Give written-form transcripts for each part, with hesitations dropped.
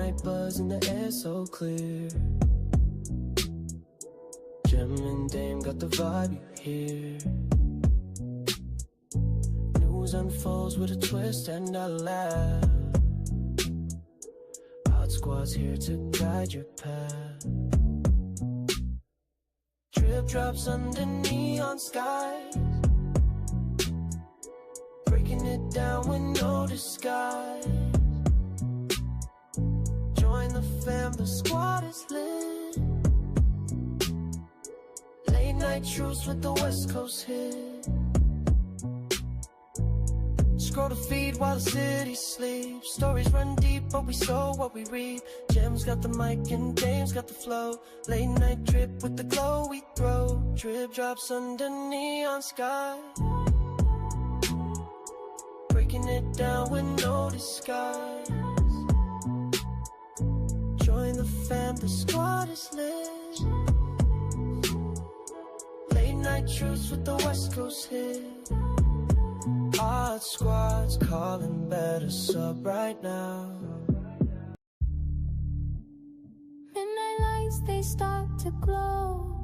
night buzz in the air so clear. Gem and Dame got the vibe you hear. News unfolds with a twist and a laugh. Hot squad's here to guide your path. Drip drops under neon skies, breaking it down with no disguise. Join the fam, the squad is lit. Late night truce with the West Coast hit. Scroll the feed while the city sleeps. Stories run deep, but we sow what we reap. Gems got the mic and Dame's got the flow. Late night drip with the glow we throw. Drip drops under neon sky, breaking it down with no disguise. Join the fam, the squad is lit. Late night truce with the West Coast hit. Hot squad's calling, better sub right now. Midnight lights, they start to glow.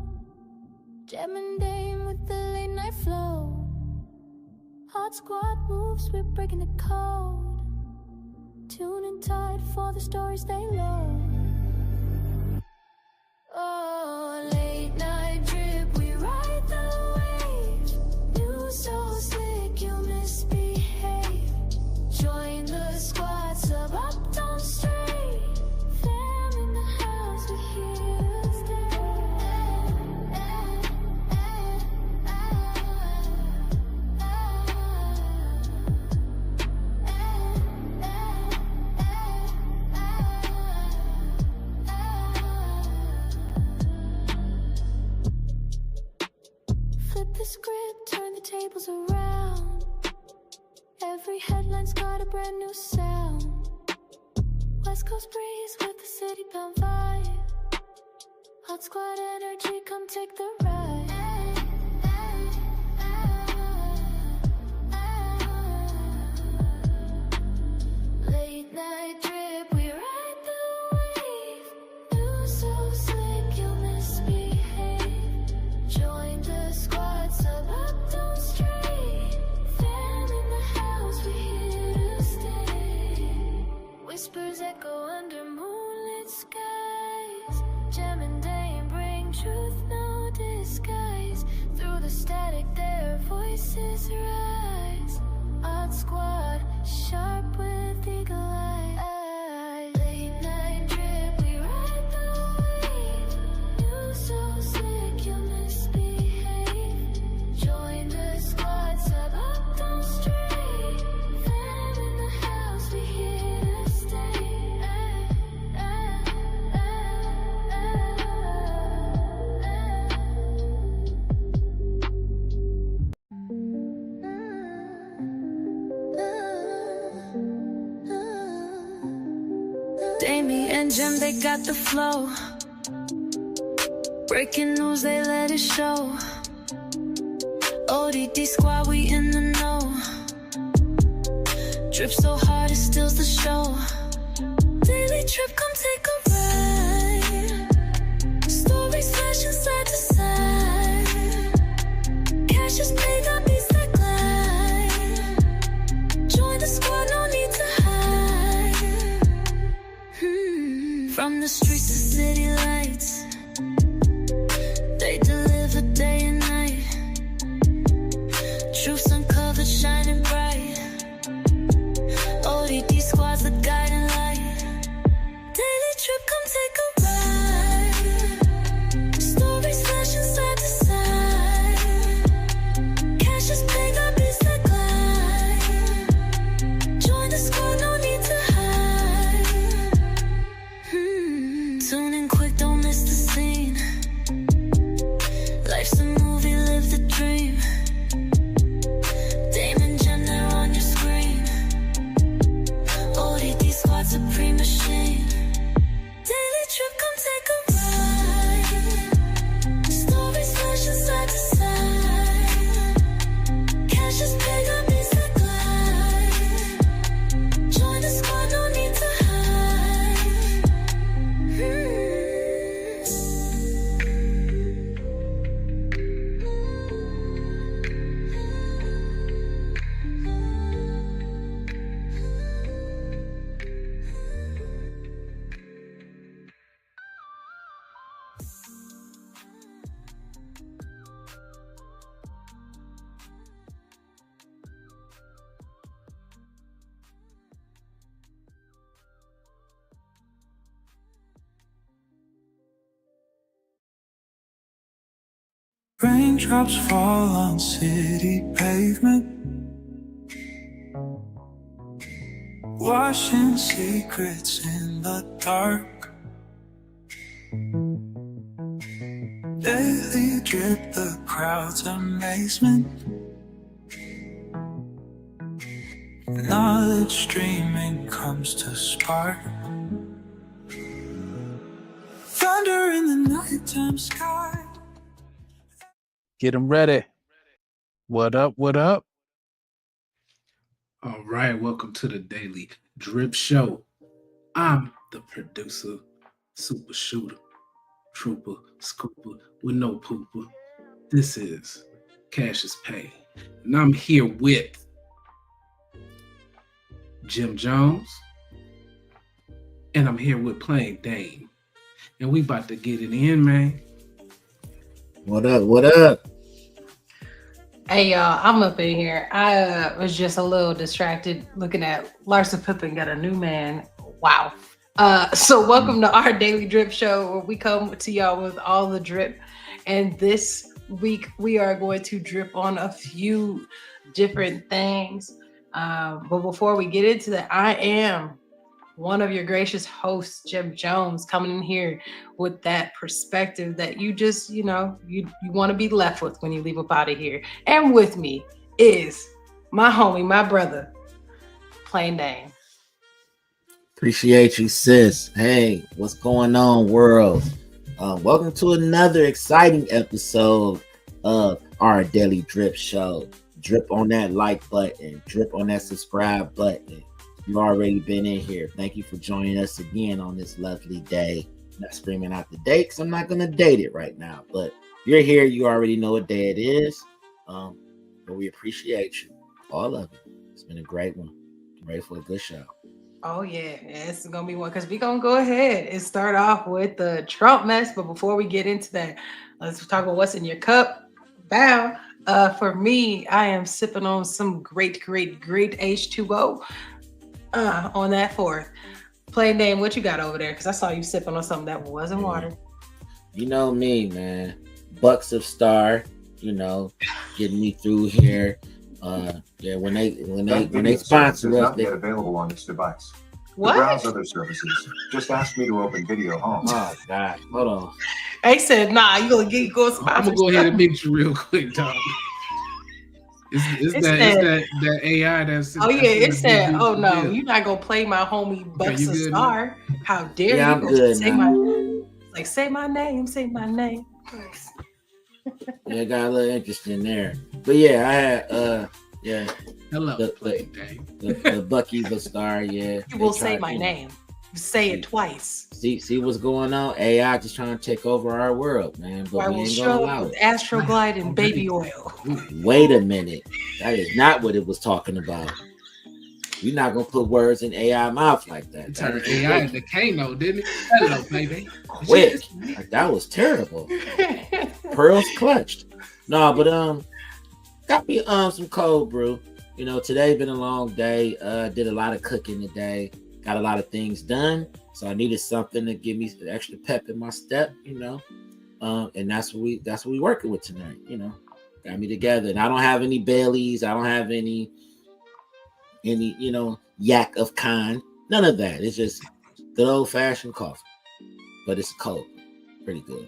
Gem and Dame with the late night flow. Hot squad moves, we're breaking the code. Tuning tight for the stories they load. Oh, late night drip, we ride the wave. News so slick, you misbehave. Join the squad, sub up, don't stray. Fam in the house, we're here to stay. Flip the script, turn the tables around. Every headline's got a brand new sound. West Coast breeze with the city bound vibe. Hot squad energy, come take the ride. Late night drip, we ride the wave. You so slick, you misbehave. Join the squad, sub up, don't stray. Fam in the house, we're here to stay. Whispers echo under moonlit skies. Gem and Dame bring truth, no disguise. Through the static, their voices rise. Hot squad, sharp with eagle eye. Late night drip, we ride the wave. You so slick, you misbehave. Join the squad, sub up, don't stray. Fam in the house, we're here to stay. Damie and Gem, they got the flow. Breaking news, they let it show. ODD squad, we in the know. Drip so hard, it steals the show. Daily trip, come take a ride. Stories flashing side to side. Cash is paid, got beats that glide. Join the squad, no need to hide. From the streets to city lights, they deliver day and night. Truths uncovered, shining bright. ODD squad's the guiding light. Daily trip, come take a ride. Stories flashing side to side. Cash is paid, got beats that glide. Join the squad, no need to hide. Tune in quick, don't miss the Raindrops fall on city pavement, washing secrets in the dark. Daily drip, the crowd's amazement. Knowledge streaming comes to spark. Thunder in the nighttime sky. Get them ready. What up? What up? All right, welcome to the Daily Drip Show. I'm the producer, super shooter, trooper, scooper with no pooper. This is Cash is Pay, and I'm here with Jim Jones, and I'm here with Plain Dame, and we about to get it in, man. What up? What up? Hey y'all, I'm up in here. I was just a little distracted looking at Larsa Pippen got a new man. Wow. So welcome to our Daily Drip Show, where we come to y'all with all the drip. And this week we are going to drip on a few different things. But before we get into that, I am one of your gracious hosts, Jim Jones, coming in here with that perspective that you just, you want to be left with when you leave up out of here. And with me is my homie, my brother, Plain Dame. Appreciate you, sis. Hey, what's going on, world? Welcome to another exciting episode of our Daily Drip Show. Drip on that like button, drip on that subscribe button. You've already been in here. Thank you for joining us again on this lovely day. I'm not screaming out the date because I'm not going to date it right now. But if you're here, you already know what day it is. But we appreciate you, all of it. It's been a great one. I'm ready for a good show. Oh, yeah. It's going to be one because we're going to go ahead and start off with the Trump mess. But before we get into that, let's talk about what's in your cup. Bow. For me, I am sipping on some great H2O. On that fourth. Plain Dame, what you got over there? Because I saw you sipping on something that wasn't water. You know me, man. Bucks of Star, getting me through here. When they sponsor us, they're not yet available on this device. What? To browse other services. Just ask me to open video home. Oh God, hold on. They said, nah, you gonna get go sponsor. I'm gonna go ahead and meet you real quick, dog. It's that AI that's it said, oh no, you're not gonna play my homie Bucks of Star. Man? How dare you? I'm good, say my name. Yeah, got a little interest in there. But yeah, I had hello, the Bucky's a Star, yeah. You will say my name. Say it twice. See what's going on? AI just trying to take over our world, man. But we ain't gonna allow it. Astroglide and baby oil. Wait a minute. That is not what it was talking about. You're not gonna put words in AI mouth like that. It turned AI into Kano, didn't it? Hello, baby. Quick. That was terrible. Pearls clutched. No, but got me some cold brew. Today been a long day. Did a lot of cooking today. Got a lot of things done, so I needed something to give me the extra pep in my step, and that's what we working with tonight. Got me together, and I don't have any Baileys, I don't have any yak of kind, none of that. It's just good old fashioned coffee, but it's cold, pretty good.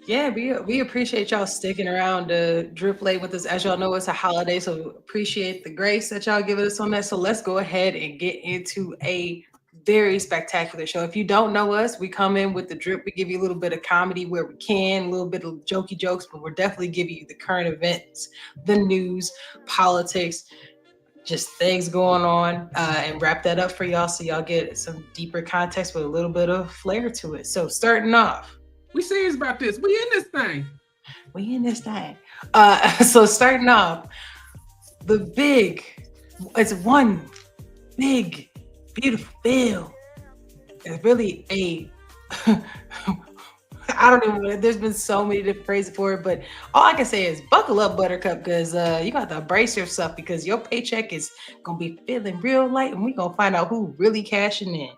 Yeah, we appreciate y'all sticking around to drip late with us. As y'all know, it's a holiday, so appreciate the grace that y'all give us on that. So let's go ahead and get into a very spectacular show. If you don't know us, we come in with the drip. We give you a little bit of comedy where we can, a little bit of jokey jokes, but we're definitely giving you the current events, the news, politics, just things going on, and wrap that up for y'all so y'all get some deeper context with a little bit of flair to it. So starting off. We serious about this. We in this thing. So starting off, it's one big, beautiful bill. It's really there's been so many different phrases for it, but all I can say is buckle up, Buttercup, because you got to brace yourself because your paycheck is going to be feeling real light, and we're going to find out who really cashing in.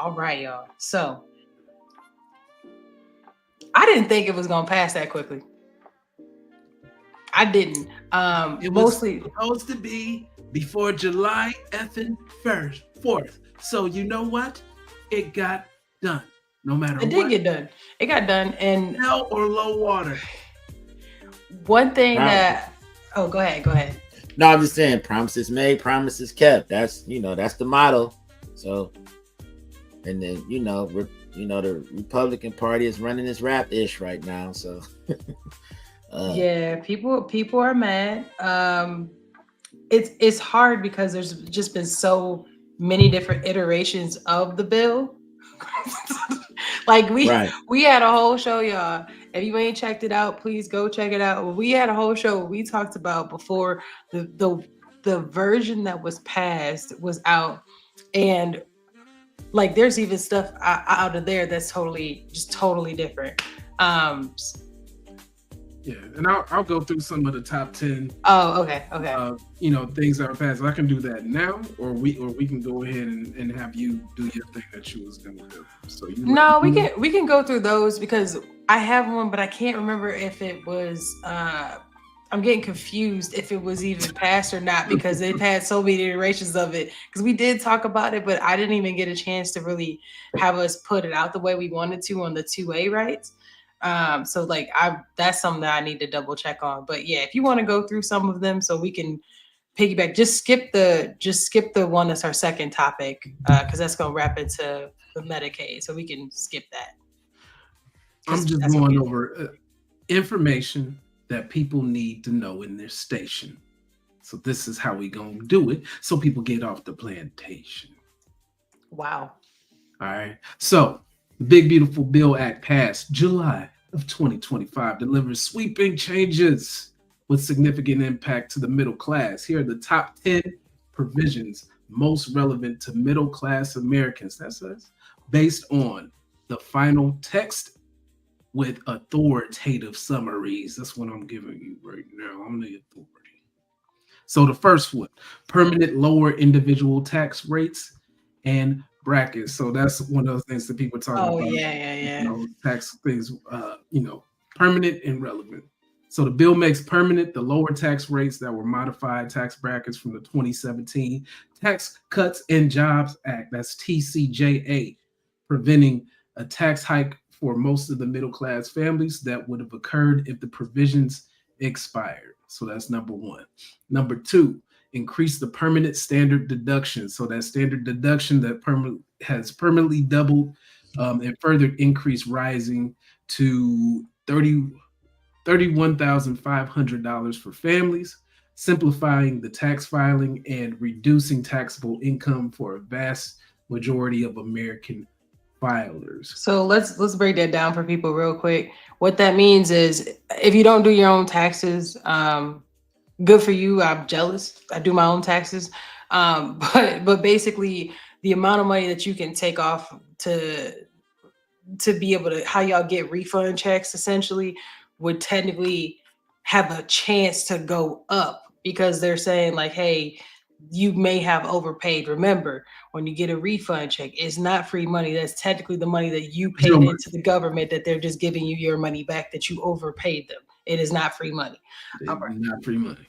All right, y'all. So I didn't think it was going to pass that quickly. I didn't. It Mostly was supposed to be before July effing 4th. So you know what? It got done. No matter it did what, get done. It got done. And hell or low water. one thing Right. that go ahead. No, I'm just saying, promises made, promises kept. That's that's the motto. So, and then the Republican Party is running this rap ish right now. So, Yeah, people are mad. It's hard because there's just been so many different iterations of the bill. Like Right. we had a whole show, y'all. If you ain't checked it out, please go check it out. We had a whole show we talked about before the version that was passed was out, and like there's even stuff out of there that's totally different. Yeah, and I'll go through some of the top 10. Oh, okay. Things that are passed. I can do that now, or we can go ahead and have you do your thing that you was gonna do. So we can go through those because I have one, but I can't remember if it was. I'm getting confused if it was even passed or not because they've had so many iterations of it. Because we did talk about it, but I didn't even get a chance to really have us put it out the way we wanted to on the 2A rights. So like that's something that I need to double check on. But yeah, if you want to go through some of them so we can piggyback, just skip the one that's our second topic, because that's gonna wrap into the Medicaid. So we can skip that. I'm just going over information that people need to know in their station. So this is how we gonna do it so people get off the plantation. Wow. All right. So the Big Beautiful Bill Act passed July of 2025, delivers sweeping changes with significant impact to the middle class. Here are the top 10 provisions most relevant to middle class Americans. That's us, based on the final text with authoritative summaries. That's what I'm giving you right now. I'm the authority. So the first one, permanent lower individual tax rates and brackets. So that's one of those things that people talk about. Oh yeah. Tax things, permanent and relevant. So the bill makes permanent the lower tax rates that were modified tax brackets from the 2017 Tax Cuts and Jobs Act. That's TCJA, preventing a tax hike for most of the middle class families that would have occurred if the provisions expired. So that's number one. Number two, increase the permanent standard deduction. So that standard deduction that has permanently doubled and further increased, rising to $31,500 for families, simplifying the tax filing and reducing taxable income for a vast majority of American filers. So let's break that down for people real quick. What that means is if you don't do your own taxes, good for you. I'm jealous. I do my own taxes. But basically the amount of money that you can take off to be able to, how y'all get refund checks essentially would technically have a chance to go up because they're saying like, hey, you may have overpaid. Remember, when you get a refund check, it's not free money. That's technically the money that you paid into the government that they're just giving you your money back that you overpaid them. It is not free money. Not free money.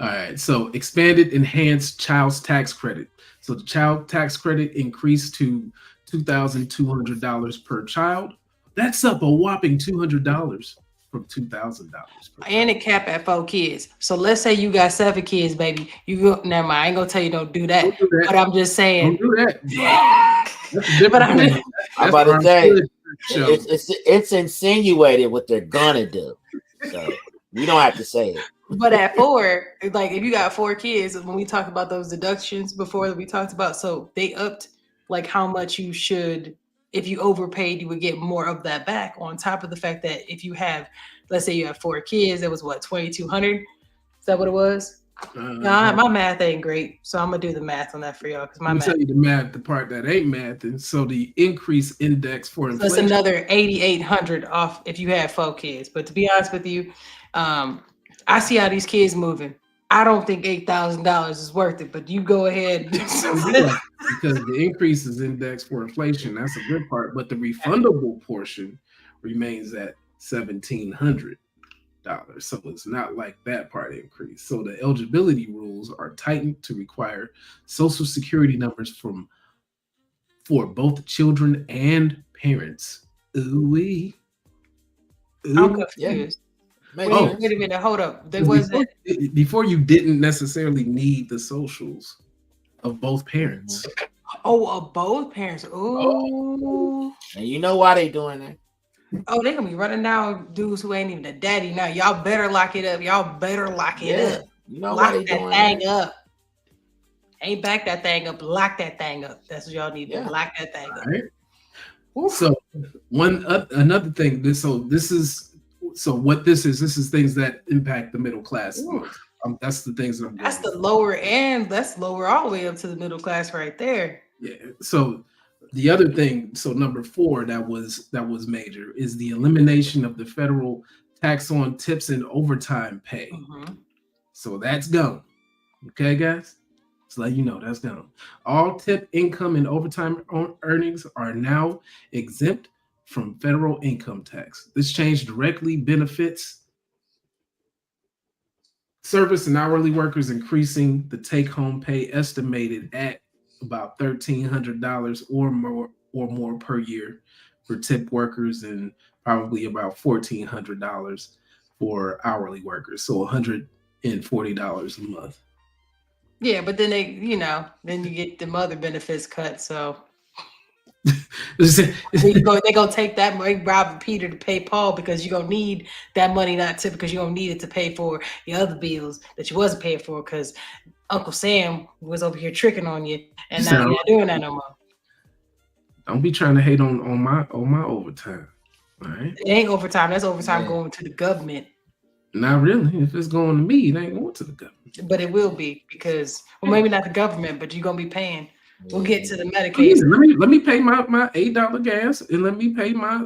All right. So expanded enhanced child's tax credit. So the child tax credit increased to $2,200 per child. That's up a whopping $200 from $2,000. And it cap at 4 kids. So let's say you got 7 kids, baby. You go, never mind. I ain't gonna tell you don't do that. Don't do that. But I'm just saying. Don't do that. But I'm just, I'm about to say it's insinuated what they're gonna do. So we don't have to say it. But at 4, like if you got 4 kids, when we talked about those deductions before that we talked about, so they upped like how much you should. If you overpaid, you would get more of that back on top of the fact that if you have, let's say you have 4 kids, that was what, 2,200? Is that what it was? Nah, my math ain't great. So I'm going to do the math on that for y'all. Because I'm tell you the math, the part that ain't math. And so the increase index for inflation. So it's another 8,800 off if you have 4 kids. But to be honest with you, I see how these kids moving. I don't think $8,000 is worth it, but you go ahead. Because the increase is indexed for inflation. That's a good part. But the refundable portion remains at $1,700. So it's not like that part increased. So the eligibility rules are tightened to require social security numbers for both children and parents. Ooh-wee. I'm Ooh. Yeah, confused. makes Wait, sense. wait a minute, hold up. There 'Cause wasn't. before you didn't necessarily need the socials of both Mhm. parents. Oh, both parents. Oh, Ooh. And you know why they doing that? Oh, they gonna be running down dudes who ain't even the daddy now. Y'all better lock it up. Y'all better lock it Yeah, up. you know why Lock they that doing thing that? up. Ain't back that thing up. Lock that thing up. That's what y'all need to do. Yeah. Lock that thing all up. right. Oof. So another thing. This is what this is things that impact the middle class the Oof. most. That's the things that I'm That's going. the lower end. That's lower all the way up to the middle class right there. Yeah. So the other thing, so number 4 that was major is the elimination of the federal tax on tips and overtime pay. Mhm. So that's gone. Okay, guys? Just let you know that's gone. All tip income and overtime earnings are now exempt from federal income tax. This change directly benefits service and hourly workers, increasing the take-home pay estimated at about $1,300 or more per year for tip workers, and probably about $1,400 for hourly workers. So $140 a month. Yeah, but then then you get the mother benefits cut. So they gonna take that money, rob Peter to pay Paul, because you're gonna need that money, not to, because you're gonna need it to pay for the other bills that you wasn't paying for because Uncle Sam was over here tricking on you, and now you're Sound not doing that no more. Don't be trying to hate on my overtime. All right. It ain't overtime. That's overtime Yeah. going to the government. Not really. If it's going to me, it ain't going to the government. But it will be, because, well, maybe not the government, but you're gonna be paying. We'll get to the Oh, Medicaid. yeah, let me pay my $8 gas, and let me pay my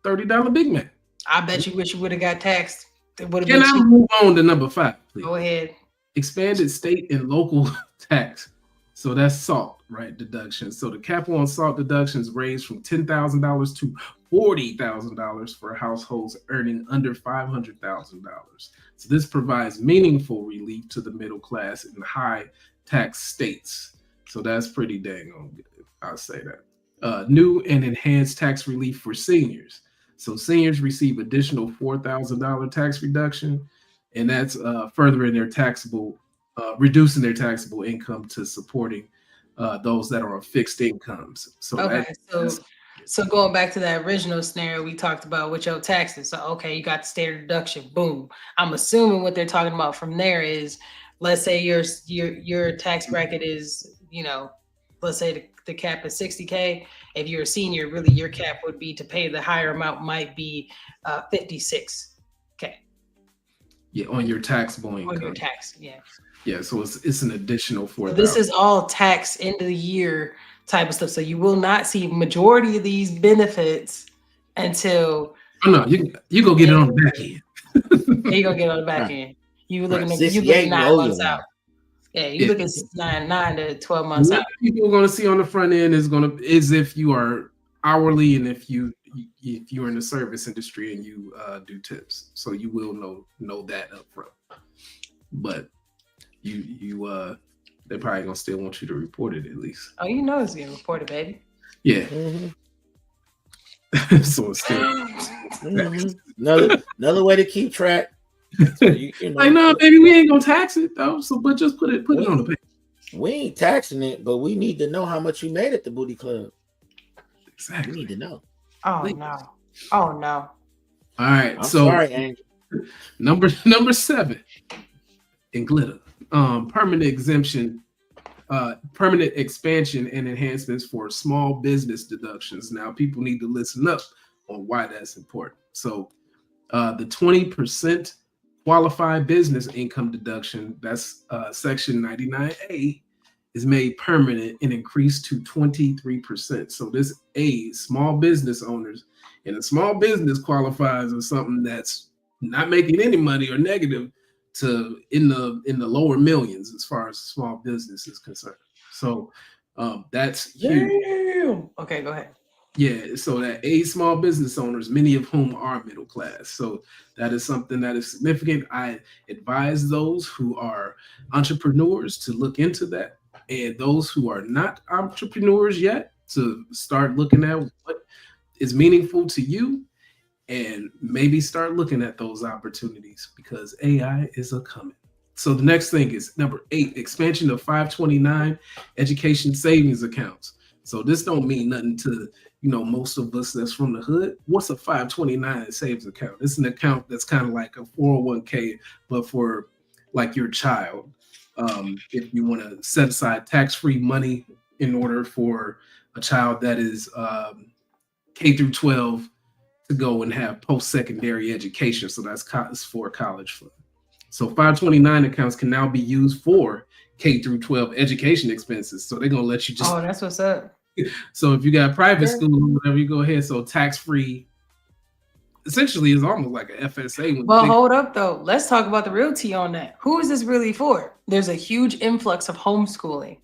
$30 Big Mac. I bet you wish you would have got taxed. It would have Can been I cheap. move on to number 5, please? Go ahead. Expanded state and local tax. So that's SALT, right? Deductions. So the cap on SALT deductions raised from $10,000 to $40,000 for households earning under $500,000. So this provides meaningful relief to the middle class in high tax states. So that's pretty dang on good. I'll say that. New and enhanced tax relief for seniors. So seniors receive additional $4,000 tax reduction, and that's furthering their reducing their taxable income to supporting those that are on fixed incomes. So Okay, so going back to that original scenario we talked about with your taxes. So okay, you got the standard deduction. Boom. I'm assuming what they're talking about from there is, let's say your tax bracket is, let's say the cap is 60K. If you're a senior, really your cap would be, to pay the higher amount might be 56K yeah, on your taxable on your income. tax. Yeah. Yeah, so it's an additional So 4,000. this is all tax end of the year type of stuff. So you will not see majority of these benefits until Oh no, you go get it on the back end. you gonna get on the back Right. end. You Right. looking 68 9 owe you months one. out. Yeah, you Yeah. looking 9 to 12 months What out. people are going to see on the front end is if you are hourly, and if you're in the service industry and you do tips, so you will know that up front. But they're probably gonna still want you to report it at least. Oh, you know it's getting reported, baby. Yeah. Mhm. So it's still Mhm. Another way to keep track. So you know, like, no, baby, we ain't gonna tax it though. So, but just put it on the paper. we ain't taxing it, but we need to know how much you made at the booty club. We Exactly. need to know. Oh Please. no. Oh no. All right. I'm So sorry, Angel. number 7 in glitter. Permanent exemption, permanent expansion and enhancements for small business deductions. Now, people need to listen up on why that's important. So, the 20% qualified business income deduction, that's section 99A, is made permanent and increased to 23%. So this aids small business owners, and a small business qualifies as something that's not making any money or negative to in the lower millions as far as small business is concerned. So that's huge. Damn. Okay, go ahead. Yeah, so that aid small business owners, many of whom are middle class. So that is something that is significant. I advise those who are entrepreneurs to look into that, and those who are not entrepreneurs yet to start looking at what is meaningful to you and maybe start looking at those opportunities because AI is a coming. So the next thing is number 8, expansion of 529 education savings accounts. So this don't mean nothing to most of us that's from the hood. What's a 529 savings account? It's an account that's kind of like a 401k, but for like your child. If you want to set aside tax-free money in order for a child that is K through 12 to go and have post-secondary education. So that's for college fund. So 529 accounts can now be used for K through 12 education expenses. So they're gonna let you just. Oh, that's what's up. So if you got private school or whatever, you go ahead. So tax-free, essentially, is almost like a FSA. Well, hold up though. Let's talk about the real tea on that. Who is this really for? There's a huge influx of homeschooling.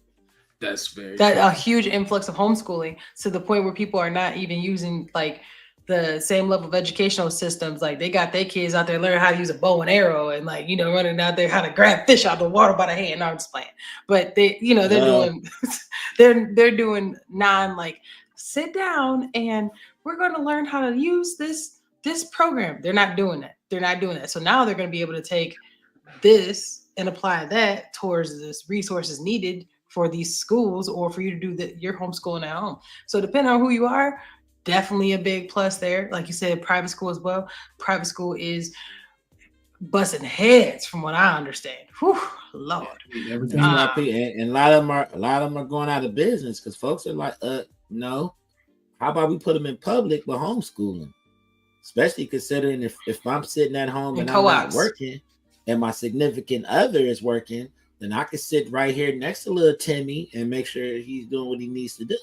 That's a huge influx of homeschooling to the point where people are not even using like the same level of educational systems. Like they got their kids out there learning how to use a bow and arrow and like running out there how to grab fish out of the water by the hand. No, I'm just playing. But they they're doing they're doing like sit down and we're going to learn how to use this program. They're not doing that. So now they're going to be able to take this and apply that towards this resources needed for these schools or for you to do your homeschooling at home. So depending on who you are, definitely a big plus there. Like you said, private school as well. Private school is busting heads from what I understand. Whew, Lord. And a lot of them are going out of business because folks are like, no. How about we put them in public but homeschooling? Especially considering if I'm sitting at home and I'm not working and my significant other is working, then I can sit right here next to little Timmy and make sure he's doing what he needs to do.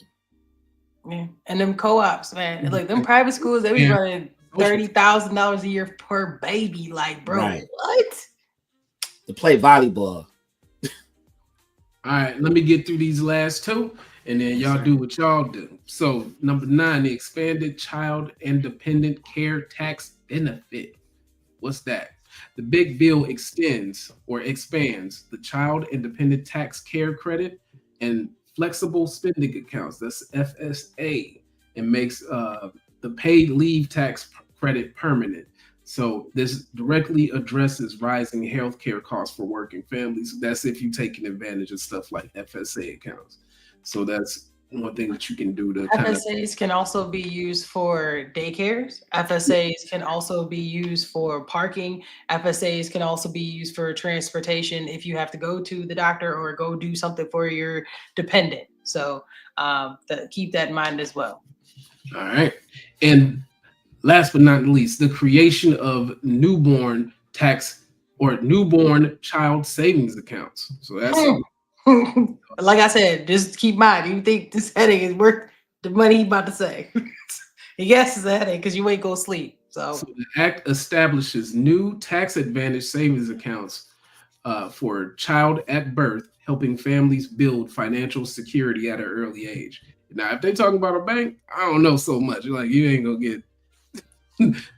Yeah. And them co-ops, man. Like them private schools, they be running $30,000 a year per baby. Like, bro, what? To play volleyball. All right, let me get through these last two, and then y'all do what y'all do. So, number 9, the expanded child independent care tax benefit. What's that? The big bill extends or expands the child independent tax care credit and flexible spending accounts. That's FSA, and makes the paid leave tax credit permanent. So this directly addresses rising healthcare costs for working families. That's if you're taking advantage of stuff like FSA accounts. So that's one thing that you can do to FSAs can also be used for daycares. FSAs can also be used for parking. FSAs can also be used for transportation if you have to go to the doctor or go do something for your dependent. So keep that in mind as well. All right. And last but not least, the creation of newborn tax or newborn child savings accounts. So that's like I said, just keep in mind, you think this headache is worth the money he's about to say. Yes, it's a headache because you ain't go sleep. So the act establishes new tax advantage savings accounts for child at birth, helping families build financial security at an early age. Now, if they talking about a bank, I don't know so much. Like you ain't gonna get.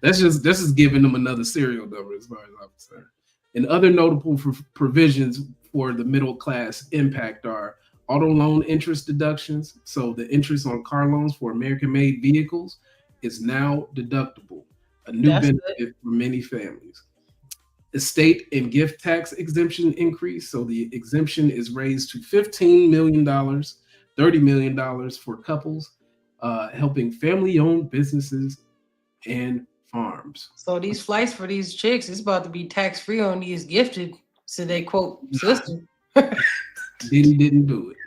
This is giving them another serial number as far as I'm concerned. And other notable provisions for the middle class impact are auto loan interest deductions. So the interest on car loans for American-made vehicles is now deductible, a new benefit for many families. Estate and gift tax exemption increase. So the exemption is raised to $15 million, $30 million for couples, helping family-owned businesses and farms. So these flights for these chicks is about to be tax-free on these gifted, so they quote sister. Didn't do it.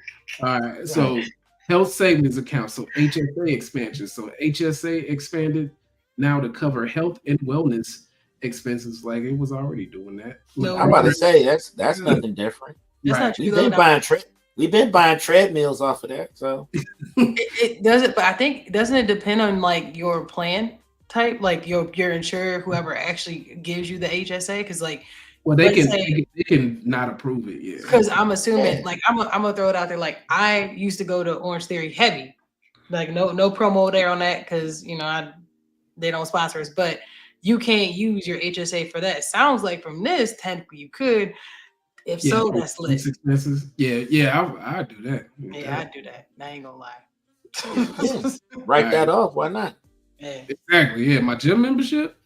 All right. So health savings accounts. So HSA expansion. So HSA expanded now to cover health and wellness expenses, like it was already doing that. No, I'm about to say that's nothing different. Right. We've been buying treadmills off of that. So it doesn't, but I think doesn't it depend on like your plan type, like your insurer, whoever actually gives you the HSA, because like. Well, they can not approve it, yeah. Because I'm assuming, like, I'm gonna throw it out there. Like, I used to go to Orange Theory heavy, Like no promo there on that because they don't sponsor us, but you can't use your HSA for that. It sounds like from this, technically you could. If Yeah, so, that's lit. expenses. Yeah, I do that. Yeah, I'd do that. I ain't gonna lie. Yeah. Write that off. Why not? Yeah. Exactly. Yeah, my gym membership,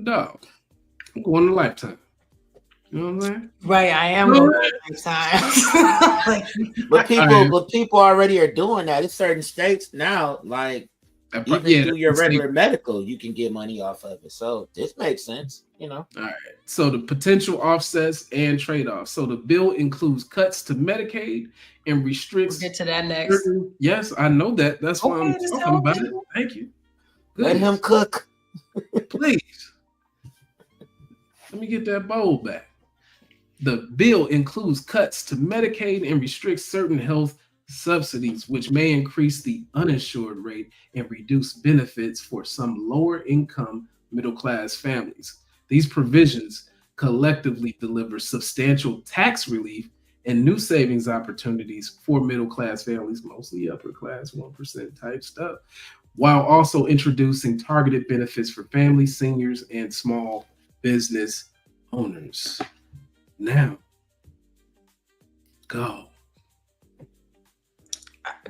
dog. I'm going to Lifetime. You know what I'm saying? Right, I am going next time. Like, But people already are doing that. In certain states now, like even through your regular medical, you can get money off of it. So this makes sense, All right. So the potential offsets and trade-offs. So the bill includes cuts to Medicaid and restricts. We'll get to that next. Yes, I know that. That's why I'm talking about it. Thank you. Let him cook. Please. Let me get that bowl back. The bill includes cuts to Medicaid and restricts certain health subsidies, which may increase the uninsured rate and reduce benefits for some lower income middle class families. These provisions collectively deliver substantial tax relief and new savings opportunities for middle class families, mostly upper class 1% type stuff, while also introducing targeted benefits for families, seniors, and small business owners. Now, go.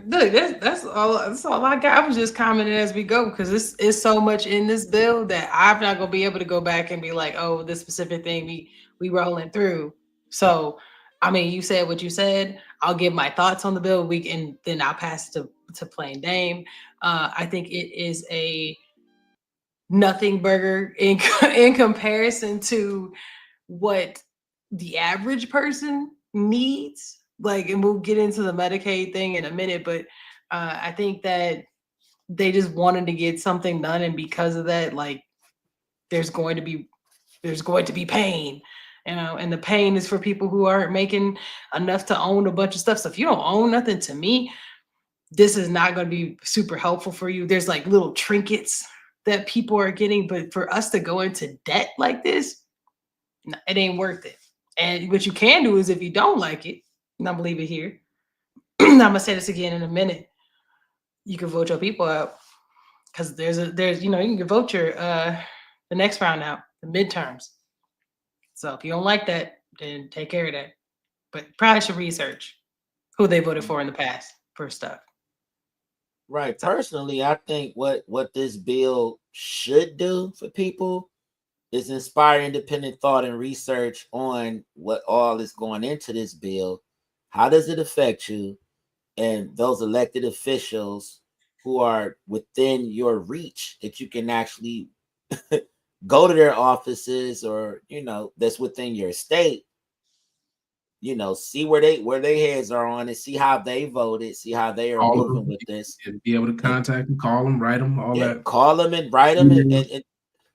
Look, that's all I got. I was just commenting as we go because this is so much in this bill that I'm not gonna be able to go back and be like, oh, this specific thing we rolling through. So, I mean, you said what you said. I'll give my thoughts on the bill. Then I'll pass to Plain Dame. I think it is a nothing burger in comparison to what the average person needs. Like, and we'll get into the Medicaid thing in a minute, but I think that they just wanted to get something done, and because of that, like, there's going to be pain, and the pain is for people who aren't making enough to own a bunch of stuff. So if you don't own nothing, to me, this is not going to be super helpful for you. There's like little trinkets that people are getting, but for us to go into debt like this, it ain't worth it. And what you can do is, if you don't like it, and I'm gonna leave it here. I'm gonna say this again in a minute. You can vote your people out because there's you can vote your the next round out, the midterms. So if you don't like that, then take care of that. But probably should research who they voted for in the past for stuff. Right. Personally, I think what this bill should do for people is inspire independent thought and research on what all is going into this bill. How does it affect you and those elected officials who are within your reach that you can actually go to their offices or, that's within your state, see where their heads are on it, see how they voted, see how they are moving with this. And be able to contact them, call them, write them, all that. Call them and write them and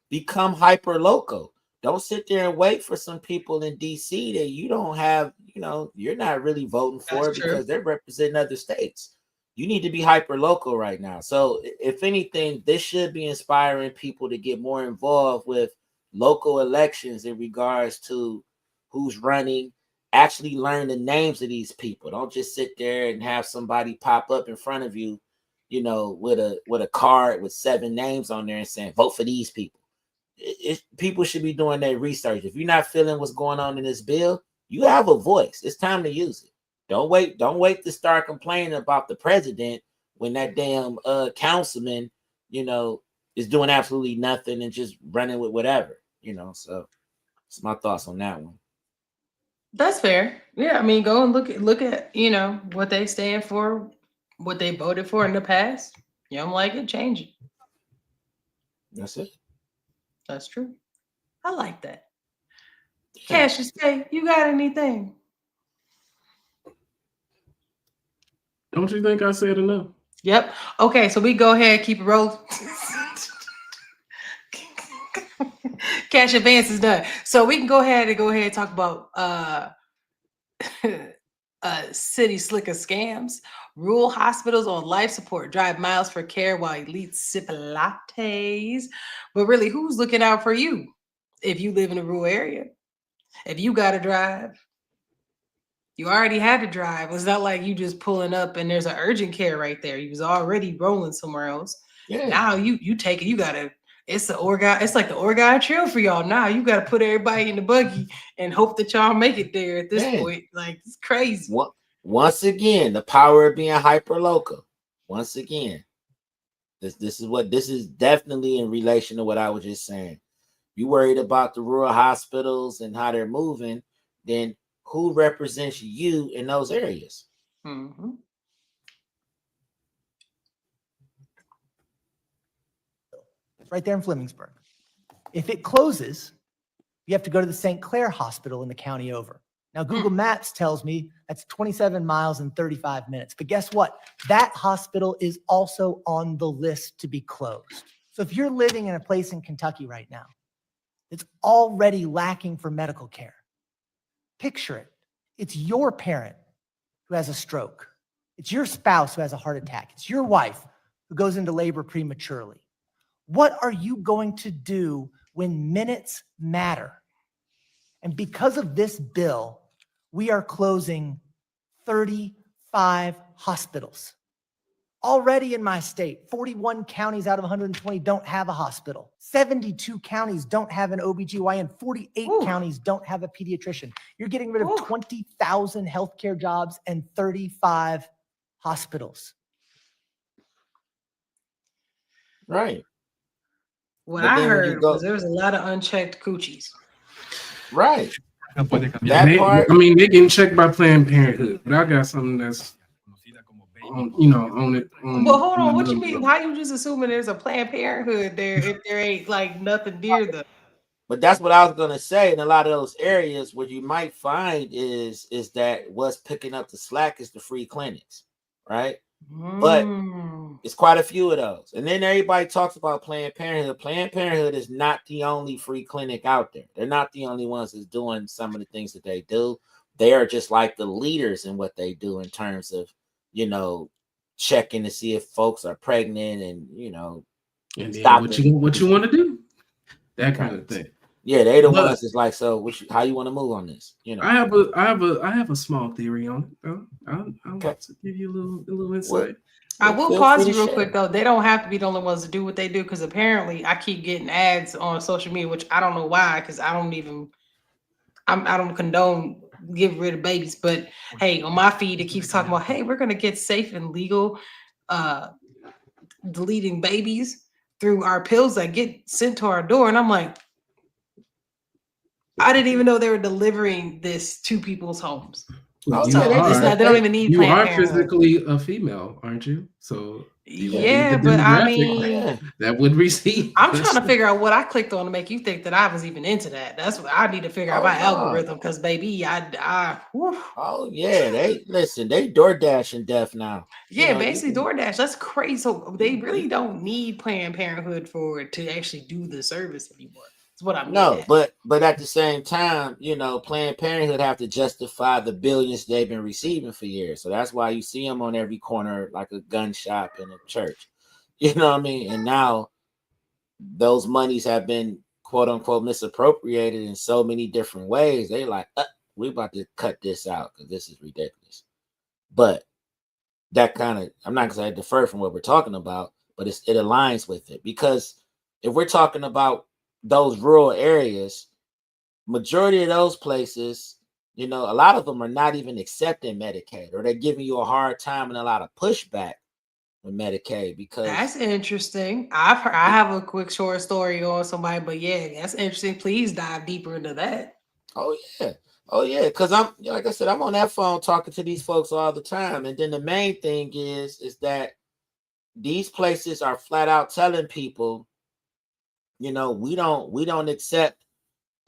become hyper local. Don't sit there and wait for some people in DC that you don't have, you're not really voting for because they're representing other states. You need to be hyper local right now. So if anything, this should be inspiring people to get more involved with local elections in regards to who's running. Actually learn the names of these people. Don't just sit there and have somebody pop up in front of you, with a card with 7 names on there and saying, vote for these people. People should be doing their research. If you're not feeling what's going on in this bill, you have a voice. It's time to use it. Don't wait to start complaining about the president when that damn councilman, is doing absolutely nothing and just running with whatever, So it's my thoughts on that one. That's fair. Yeah, I mean, go and look at what they stand for, what they voted for in the past. You don't like it, change it. That's it. That's true. I like that. Cassius K, you got anything? Don't you think I said enough? Yep. Okay, so we go ahead, keep it rolling. Cash advance is done. So we can go ahead and talk about city slicker scams, rural hospitals on life support, drive miles for care while elites sip lattes. But really, who's looking out for you if you live in a rural area? If you got to drive You already had to drive. It's not like you just pulling up and there's an urgent care right there. You was already rolling somewhere else. Yeah. Now you take it. You gotta. It's the Oregon. It's like the Oregon Trail for y'all. Now you gotta put everybody in the buggy and hope that y'all make it there. At this Man. point, like it's crazy. Once again, the power of being hyper local. Once again, this is definitely in relation to what I was just saying. You worried about the rural hospitals and how they're moving, then who represents you in those areas? Mm-hmm. It's right there in Flemingsburg. If it closes, you have to go to the St. Clair Hospital in the county over. Now, Google Maps tells me that's 27 miles and 35 minutes. But guess what? That hospital is also on the list to be closed. So if you're living in a place in Kentucky right now that's already lacking for medical care, picture it. It's your parent who has a stroke. It's your spouse who has a heart attack. It's your wife who goes into labor prematurely. What are you going to do when minutes matter? And because of this bill, we are closing 35 hospitals. Already in my state, 41 counties out of 120 don't have a hospital. 72 counties don't have an OBGYN. 48 counties don't have a pediatrician. You're getting rid of 20,000 healthcare jobs and 35 hospitals. Right. What But I then when you heard go- was there was a lot of unchecked coochies. Right. That They, part. I mean, they getting checked by Planned Parenthood, but I got something that's on, on it. Well, hold on. What you mean? How you just assuming there's a Planned Parenthood there if there ain't like nothing near them? But that's what I was gonna say. In a lot of those areas, what you might find is that what's picking up the slack is the free clinics, right? But it's quite a few of those. And then everybody talks about Planned Parenthood. Planned Parenthood is not the only free clinic out there. They're not the only ones that's doing some of the things that they do. They are just like the leaders in what they do in terms of, checking to see if folks are pregnant and, and then what you want to do, that kind of thing. Yeah, they the ones that's like, so how you want to move on this? I have a small theory on it. I'll to give you a little insight. I will pause you real quick though. They don't have to be the only ones to do what they do because apparently I keep getting ads on social media, which I don't know why, because I don't condone getting rid of babies. But hey, on my feed it keeps talking about, hey, we're gonna get safe and legal deleting babies through our pills that get sent to our door, and I'm like, I didn't even know they were delivering this to people's homes. Well, so they don't even need. You Planned are Parenthood. physically a female, aren't you? So yeah, but I mean, that would receive. I'm trying to figure out what I clicked on to make you think that I was even into that. That's what I need to figure out my algorithm, because baby, oh yeah, they DoorDash and death now. Yeah, basically DoorDash. That's crazy. So they really don't need Planned Parenthood for it to actually do the service anymore. That's what I'm but at the same time, Planned Parenthood have to justify the billions they've been receiving for years. So that's why you see them on every corner, like a gun shop and a church. You know what I mean? And now those monies have been quote unquote misappropriated in so many different ways. They like, we're about to cut this out because this is ridiculous. But that kind of, I'm not gonna say differ from what we're talking about, but it aligns with it, because if we're talking about those rural areas, majority of those places, a lot of them are not even accepting Medicaid, or they're giving you a hard time and a lot of pushback with Medicaid. Because that's interesting. I have a quick short story on somebody, but yeah, that's interesting. Please dive deeper into that. Oh yeah, because I'm, like I said, I'm on that phone talking to these folks all the time, and then the main thing is that these places are flat out telling people, we don't accept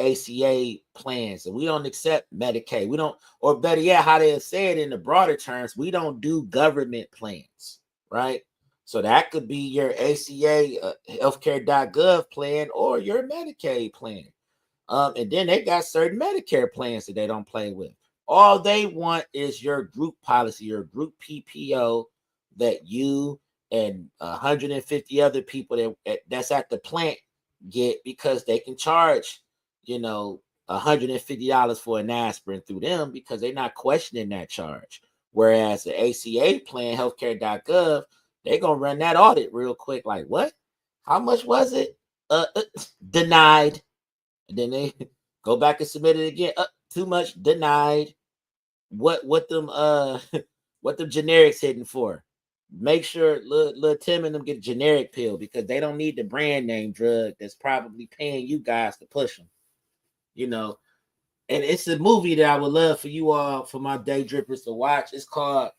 ACA plans, and we don't accept Medicaid. We don't, or better yet, how they say it in the broader terms, we don't do government plans, right? So that could be your ACA healthcare.gov plan or your Medicaid plan. And then they got certain Medicare plans that they don't play with. All they want is your group policy, your group PPO that you and 150 other people that's at the plant get, because they can charge, $150 for an aspirin through them because they're not questioning that charge. Whereas the ACA plan, healthcare.gov, they're gonna run that audit real quick. Like, what? How much was it? Denied. And then they go back and submit it again. Too much, denied. What them what them generics hitting for? Make sure little Tim and them get a generic pill because they don't need the brand name drug that's probably paying you guys to push them. You know, and it's a movie that I would love for you all, for my day drippers to watch. It's called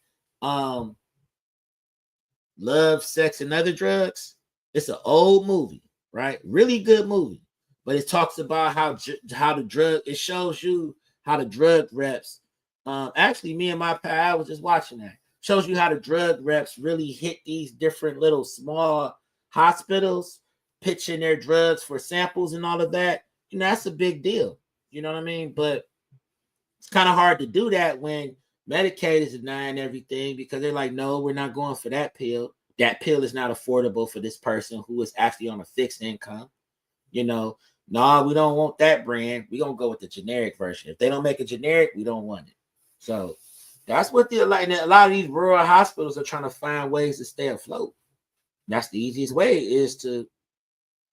Love, Sex, and Other Drugs. It's an old movie, right? Really good movie, but it talks about how the drug. It shows you how the drug reps. Actually, me and my pal, I was just watching that. Shows you how the drug reps really hit these different little small hospitals, pitching their drugs for samples and all of that. You know, that's a big deal. You know what I mean? But it's kind of hard to do that when Medicaid is denying everything because they're like, no, we're not going for that pill. That pill is not affordable for this person who is actually on a fixed income. You know, no, we don't want that brand. We're going to go with the generic version. If they don't make a generic, we don't want it. So that's what a lot of these rural hospitals are trying to find ways to stay afloat. That's the easiest way, is to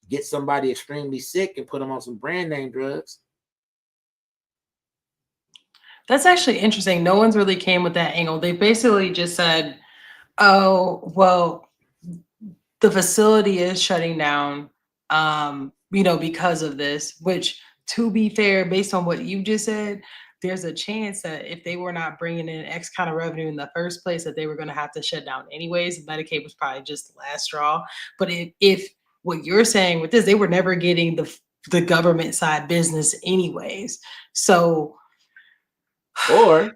get somebody extremely sick and put them on some brand name drugs. That's actually interesting. No one's really came with that angle. They basically just said, oh, well, the facility is shutting down, because of this, which, to be fair, based on what you just said, there's a chance that if they were not bringing in X kind of revenue in the first place, that they were going to have to shut down anyways. Medicaid was probably just the last straw. But if what you're saying with this, they were never getting the government side business anyways. So, or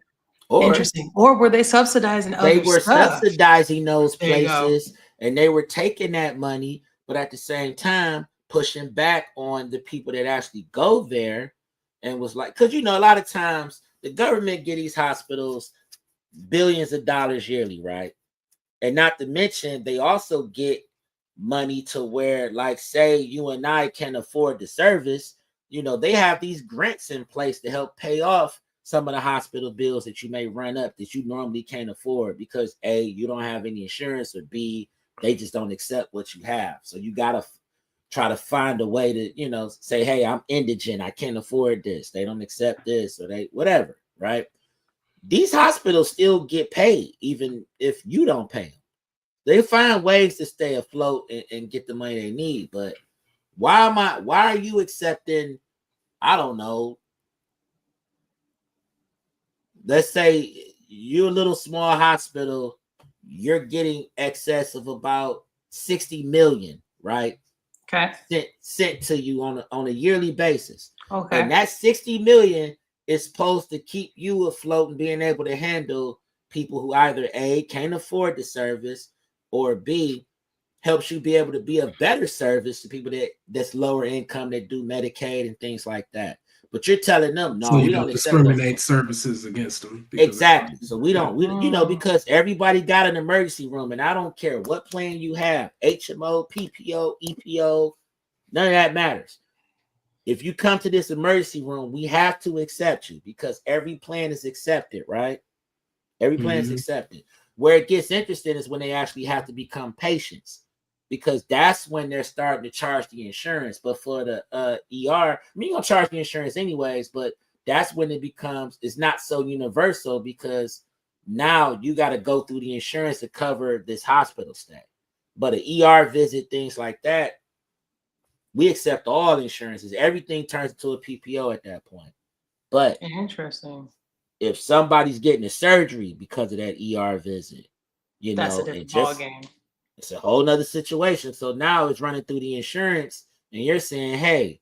interesting. Or were they subsidizing other they were stuff? subsidizing those places and they were taking that money, but at the same time pushing back on the people that actually go there, and was like, because a lot of times the government get these hospitals billions of dollars yearly, right? And not to mention they also get money to where, like, say you and I can afford the service, they have these grants in place to help pay off some of the hospital bills that you may run up that you normally can't afford because A, you don't have any insurance, or B, they just don't accept what you have. So you got to try to find a way to, say, hey, I'm indigent, I can't afford this. They don't accept this, or they whatever, right? These hospitals still get paid even if you don't pay them. They find ways to stay afloat and get the money they need. But why are you accepting, I don't know, let's say you're a little small hospital, you're getting excess of about 60 million, right? Okay. Sent to you on a yearly basis. Okay. And that 60 million is supposed to keep you afloat and being able to handle people who either A, can't afford the service, or B, helps you be able to be a better service to people that's lower income, that do Medicaid and things like that. But you're telling them, no, So we you don't don't accept discriminate services against them. Exactly. So we don't, because everybody got an emergency room, and I don't care what plan you have, HMO, PPO, EPO, none of that matters. If you come to this emergency room, we have to accept you because every plan is accepted, right? Every plan is accepted. Where it gets interesting is when they actually have to become patients, because that's when they're starting to charge the insurance. But for the ER, you're gonna charge the insurance anyways, but that's when it's not so universal, because now you got to go through the insurance to cover this hospital stay. But an ER visit, things like that, we accept all insurances. Everything turns into a PPO at that point. But interesting. If somebody's getting a surgery because of that ER visit, that's a different ballgame. It's a whole nother situation. So now it's running through the insurance, and you're saying, hey,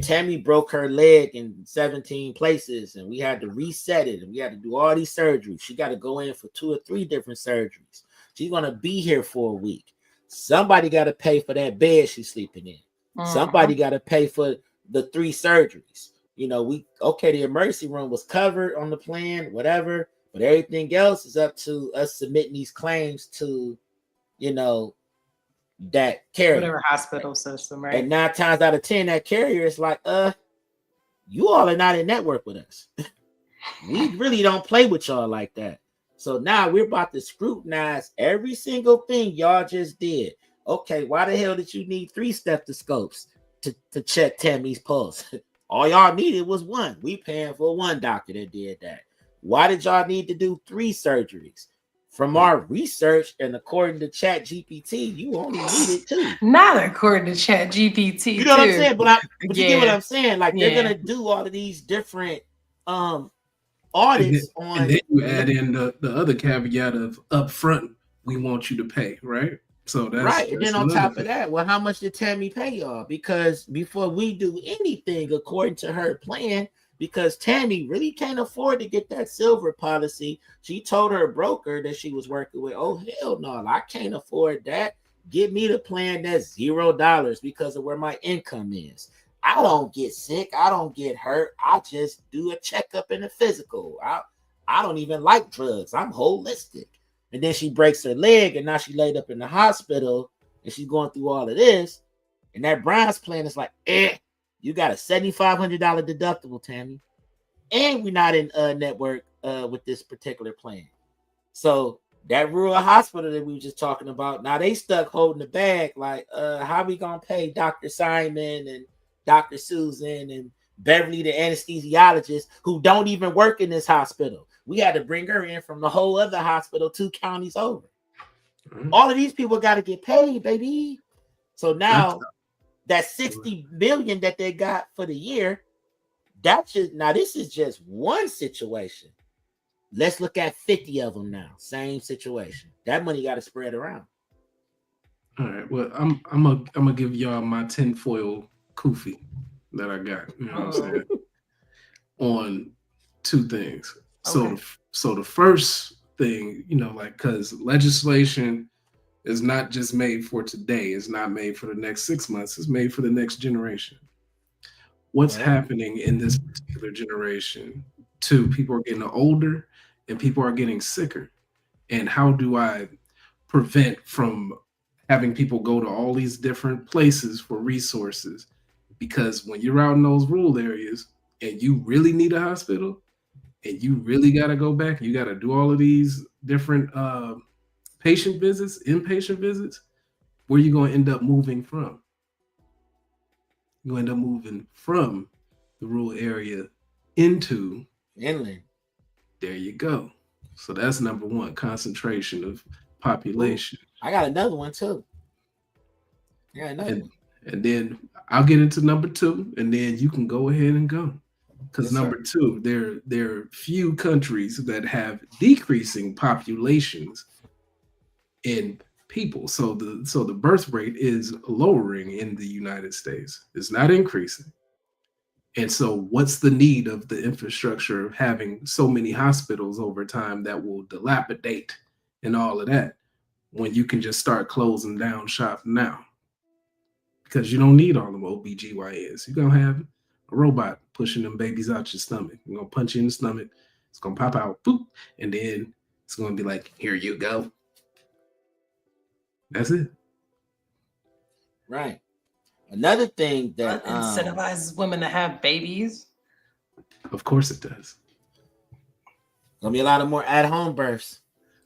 Tammy broke her leg in 17 places, and we had to reset it, and we had to do all these surgeries. She got to go in for 2 or 3 different surgeries. She's going to be here for a week. Somebody got to pay for that bed she's sleeping in. Somebody got to pay for the 3 surgeries. The emergency room was covered on the plan, whatever, but everything else is up to us submitting these claims to, that carrier. Whatever hospital system, right? And 9 times out of 10, that carrier is like, you all are not in network with us. We really don't play with y'all like that. So now we're about to scrutinize every single thing y'all just did. Okay, why the hell did you need 3 stethoscopes to check Tammy's pulse? All y'all needed was 1. We paying for 1 doctor that did that. Why did y'all need to do 3 surgeries? From our research and according to Chat GPT, you only needed 2. Not according to Chat GPT. You know what I'm saying? But you get what I'm saying? Like they're Yeah. gonna do all of these different audits on. And then you add in the other caveat of upfront, we want you to pay, right? So that's right. And that's then on another top thing. of that, well, how much did Tammy pay y'all? Because before we do anything according to her plan, because Tammy really can't afford to get that silver policy, she told her broker that she was working with, oh hell no, I can't afford that. Give me the plan that's $0 because of where my income is. I don't get sick, I don't get hurt. I just do a checkup and a physical. I don't even like drugs. I'm holistic. And then she breaks her leg, and now she laid up in the hospital, and she's going through all of this. And that Brian's plan is like, you got a $7,500 deductible, Tammy, and we're not in network with this particular plan. So that rural hospital that we were just talking about, now they stuck holding the bag. Like, how we gonna pay Dr. Simon and Dr. Susan and Beverly, the anesthesiologist, who don't even work in this hospital? We had to bring her in from the whole other hospital 2 counties over. All of these people got to get paid, baby. So now that 60 million that they got for the year, now this is just one situation. Let's look at 50 of them now. Same situation. That money got to spread around. All right. Well, I'm gonna give y'all my tinfoil kufi that I got. You know what I'm saying? On 2 things. Okay. So the first thing, because legislation is not just made for today. It's not made for the next 6 months. It's made for the next generation. What's happening in this particular generation? People are getting older and people are getting sicker. And how do I prevent from having people go to all these different places for resources? Because when you're out in those rural areas and you really need a hospital and you really got to go back, you got to do all of these different patient visits, inpatient visits, where you going to end up moving from? You're going to end up moving from the rural area into inland. There you go. So that's number 1, concentration of population. I got another one too. And then I'll get into number 2, and then you can go ahead and go. Because number 2, there are few countries that have decreasing populations in people. So the birth rate is lowering in the United States. It's not increasing. And so what's the need of the infrastructure of having so many hospitals over time that will dilapidate and all of that when you can just start closing down shop now? Because you don't need all them OBGYNs. You're going to have a robot pushing them babies out your stomach. You're going to punch you in the stomach. It's going to pop out, boop, and then it's going to be like, here you go. That's it. Right. Another thing that incentivizes women to have babies. Of course it does. Gonna be a lot of more at-home births.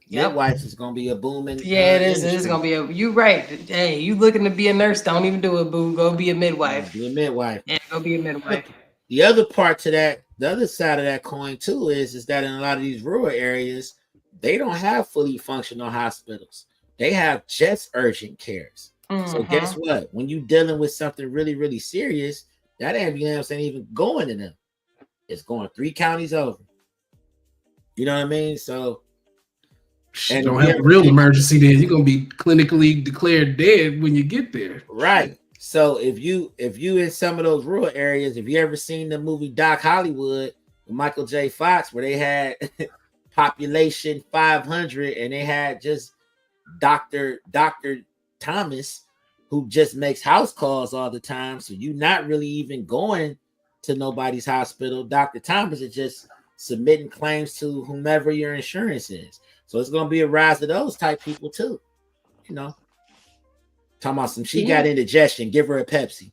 Midwives is gonna be a booming. Yeah, it is. It is gonna be you right. Hey, you looking to be a nurse? Don't even do it, boo. Go be a midwife. Be a midwife. Yeah, go be a midwife. The other part to that, the other side of that coin too, is that in a lot of these rural areas, they don't have fully functional hospitals. They have just urgent cares. So guess what? When you're dealing with something really, really serious, that ambulance ain't even going to them. It's going 3 counties over. You know what I mean? So, and don't have a real emergency, then you're gonna be clinically declared dead when you get there. Right. So if you in some of those rural areas, if you ever seen the movie Doc Hollywood with Michael J. Fox, where they had population 500 and they had just Dr. Thomas, who just makes house calls all the time, so you're not really even going to nobody's hospital. Dr. Thomas is just submitting claims to whomever your insurance is. So it's going to be a rise of those type people too, Talking about some, she got indigestion. Give her a Pepsi.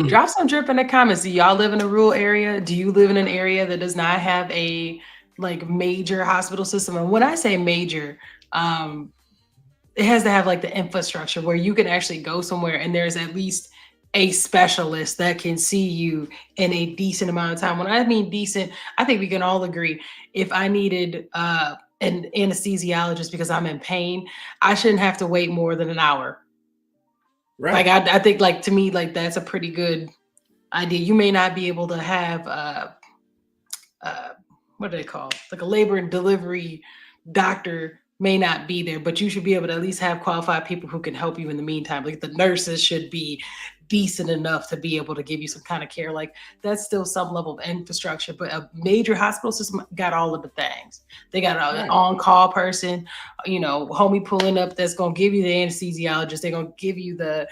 Drop some drip in the comments. Do y'all live in a rural area? Do you live in an area that does not have a like major hospital system? And when I say major, it has to have like the infrastructure where you can actually go somewhere and there's at least a specialist that can see you in a decent amount of time. When I mean decent, I think we can all agree. If I needed an anesthesiologist because I'm in pain, I shouldn't have to wait more than an hour. Right. Like I think like to me, like that's a pretty good idea. You may not be able to have what do they call? Like a labor and delivery doctor may not be there, but you should be able to at least have qualified people who can help you in the meantime. Like the nurses should be decent enough to be able to give you some kind of care. Like that's still some level of infrastructure, but a major hospital system got all of the things. They got an on-call person, homie pulling up that's going to give you the anesthesiologist. They're going to give you the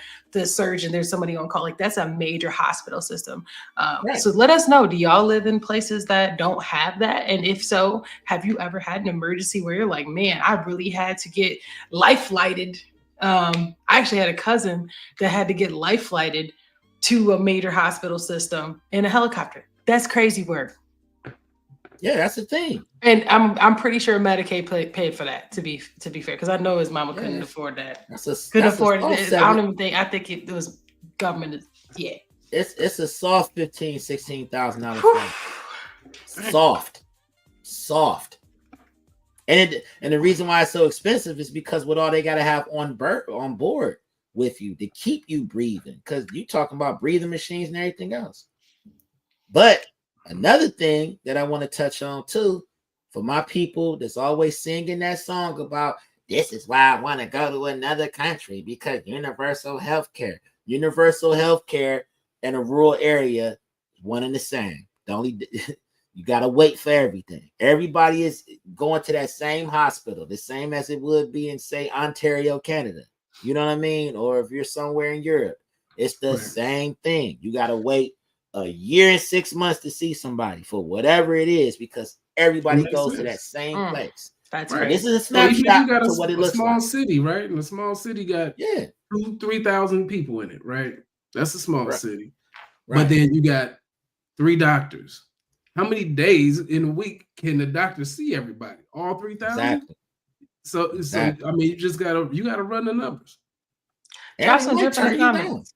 surgeon. There's somebody on call. Like that's a major hospital system. So let us know, do y'all live in places that don't have that? And if so, have you ever had an emergency where you're like, man, I really had to get life flighted? I actually had a cousin that had to get life flighted to a major hospital system in a helicopter. That's crazy work. Yeah, that's the thing. And I'm pretty sure Medicaid paid for that. To be fair, because I know his mama couldn't afford that. Couldn't afford it. I don't even think. I think it was government. Yeah. It's a soft $15,000-$16,000 flight. Soft. And the reason why it's so expensive is because what all they got to have on board with you to keep you breathing, because you talking about breathing machines and everything else. But another thing that I want to touch on too, for my people that's always singing that song about this is why I want to go to another country, because universal health care in a rural area is one and the same. The only you got to wait for everything. Everybody is going to that same hospital, the same as it would be in, say, Ontario, Canada. You know what I mean? Or if you're somewhere in Europe, it's the same thing. You got to wait a year and 6 months to see somebody for whatever it is, because everybody goes to that same place. That's right. right. This is a snapshot you got to what it looks small like. City, right? And a small city got 3,000 people in it, right? That's a small city. Right. But then you got 3 doctors. How many days in a week can the doctor see everybody? All 3,000? Exactly. So I mean, you gotta run the numbers. Drop some drip in the comments.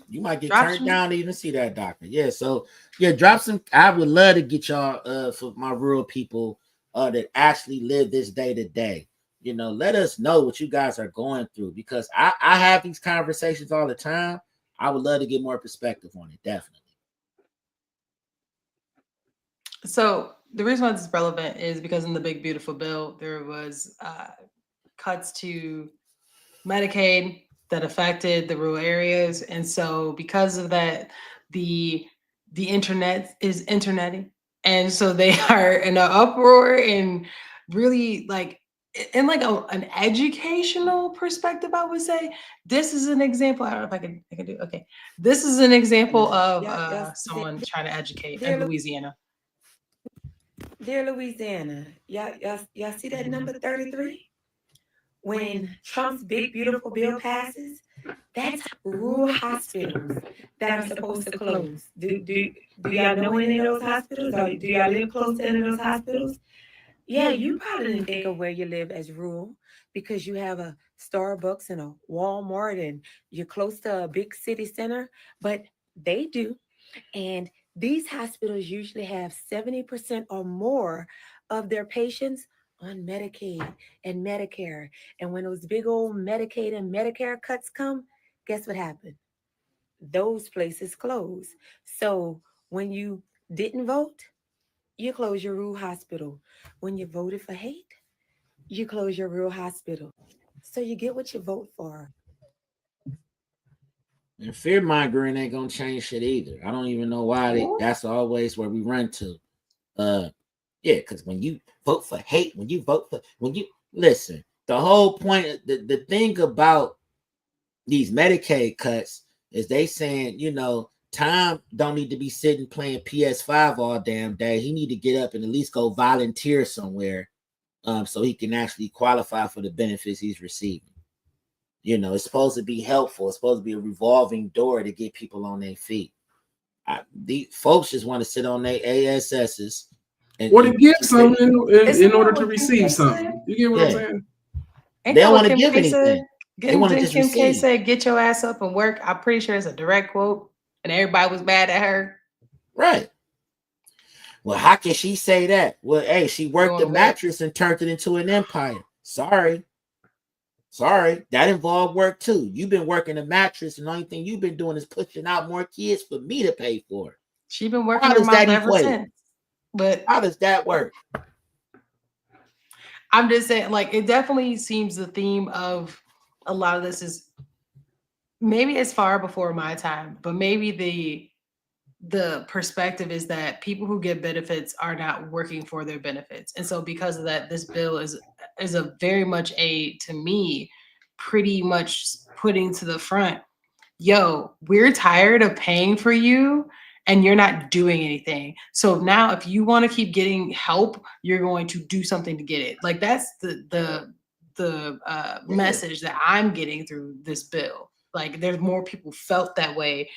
You might get turned down to even see that doctor. Yeah. So drop some. I would love to get y'all for my rural people that actually live this day to day. Let us know what you guys are going through, because I have these conversations all the time. I would love to get more perspective on it. Definitely. So the reason why this is relevant is because in the Big Beautiful Bill, there was cuts to Medicaid that affected the rural areas. And so because of that, the internet is interneting. And so they are in an uproar and really like in like an educational perspective, I would say. This is an example. I don't know if I can do. Okay. This is an example of someone trying to educate in Louisiana. Dear Louisiana, y'all see that number 33? When Trump's big beautiful bill passes, that's rural hospitals that are supposed to close. Do y'all know any of those hospitals? Or do y'all live close to any of those hospitals? Yeah, you probably didn't think of where you live as rural because you have a Starbucks and a Walmart and you're close to a big city center, but they do. And these hospitals usually have 70% or more of their patients on Medicaid and Medicare. And when those big old Medicaid and Medicare cuts come, guess what happened? Those places close. So when you didn't vote, you close your rural hospital. When you voted for hate, you close your rural hospital. So you get what you vote for. And fear mongering ain't gonna change shit either. I don't even know why that's always where we run to. Because when you vote for hate, when you listen, the whole point, the thing about these Medicaid cuts is they saying, Tom don't need to be sitting playing PS5 all damn day. He need to get up and at least go volunteer somewhere, so he can actually qualify for the benefits he's receiving. You know, it's supposed to be helpful. It's supposed to be a revolving door to get people on their feet. The folks just want to sit on their ASSs or to give sit something Isn't in that order what to Kim receive K said? something. You get what I'm Yeah. saying? Ain't They that don't what want to Kim give K said? anything. They want to just Kim K receive. said, "Get your ass up and work." I'm pretty sure it's a direct quote, and everybody was mad at her. Right. Well, how can she say that? Well, hey, she worked Doing the work. mattress and turned it into an empire. Sorry. That involved work too. You've been working the mattress, and the only thing you've been doing is pushing out more kids for me to pay for. She's been working How her does mouth that ever equate? since. But How does that work? I'm just saying, like, it definitely seems the theme of a lot of this is maybe it's far before my time, but maybe the perspective is that people who get benefits are not working for their benefits. And so because of that, this bill is a very much to me, pretty much putting to the front, yo, we're tired of paying for you and you're not doing anything. So now if you want to keep getting help, you're going to do something to get it. Like that's the message that I'm getting through this bill. Like there's more people felt that way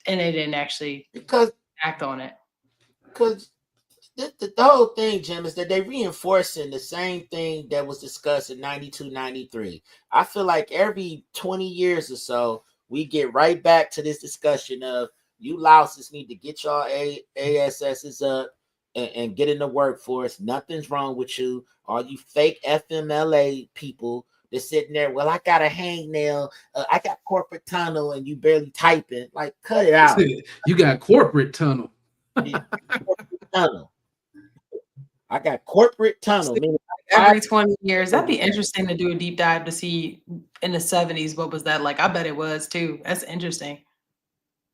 and they didn't actually act on it. Because the whole thing, Jim, is that they reinforcing the same thing that was discussed in 92, 93. I feel like every 20 years or so, we get right back to this discussion of you louses need to get your ASSs up and get in the workforce. Nothing's wrong with you. All you fake FMLA people they're sitting there. Well, I got a hangnail. I got corporate tunnel, and you barely typing. Like, cut it out. You got corporate tunnel. Tunnel. I got corporate tunnel. Every 20 years, that'd be interesting to do a deep dive to see in the 70s what was that like. I bet it was too. That's interesting.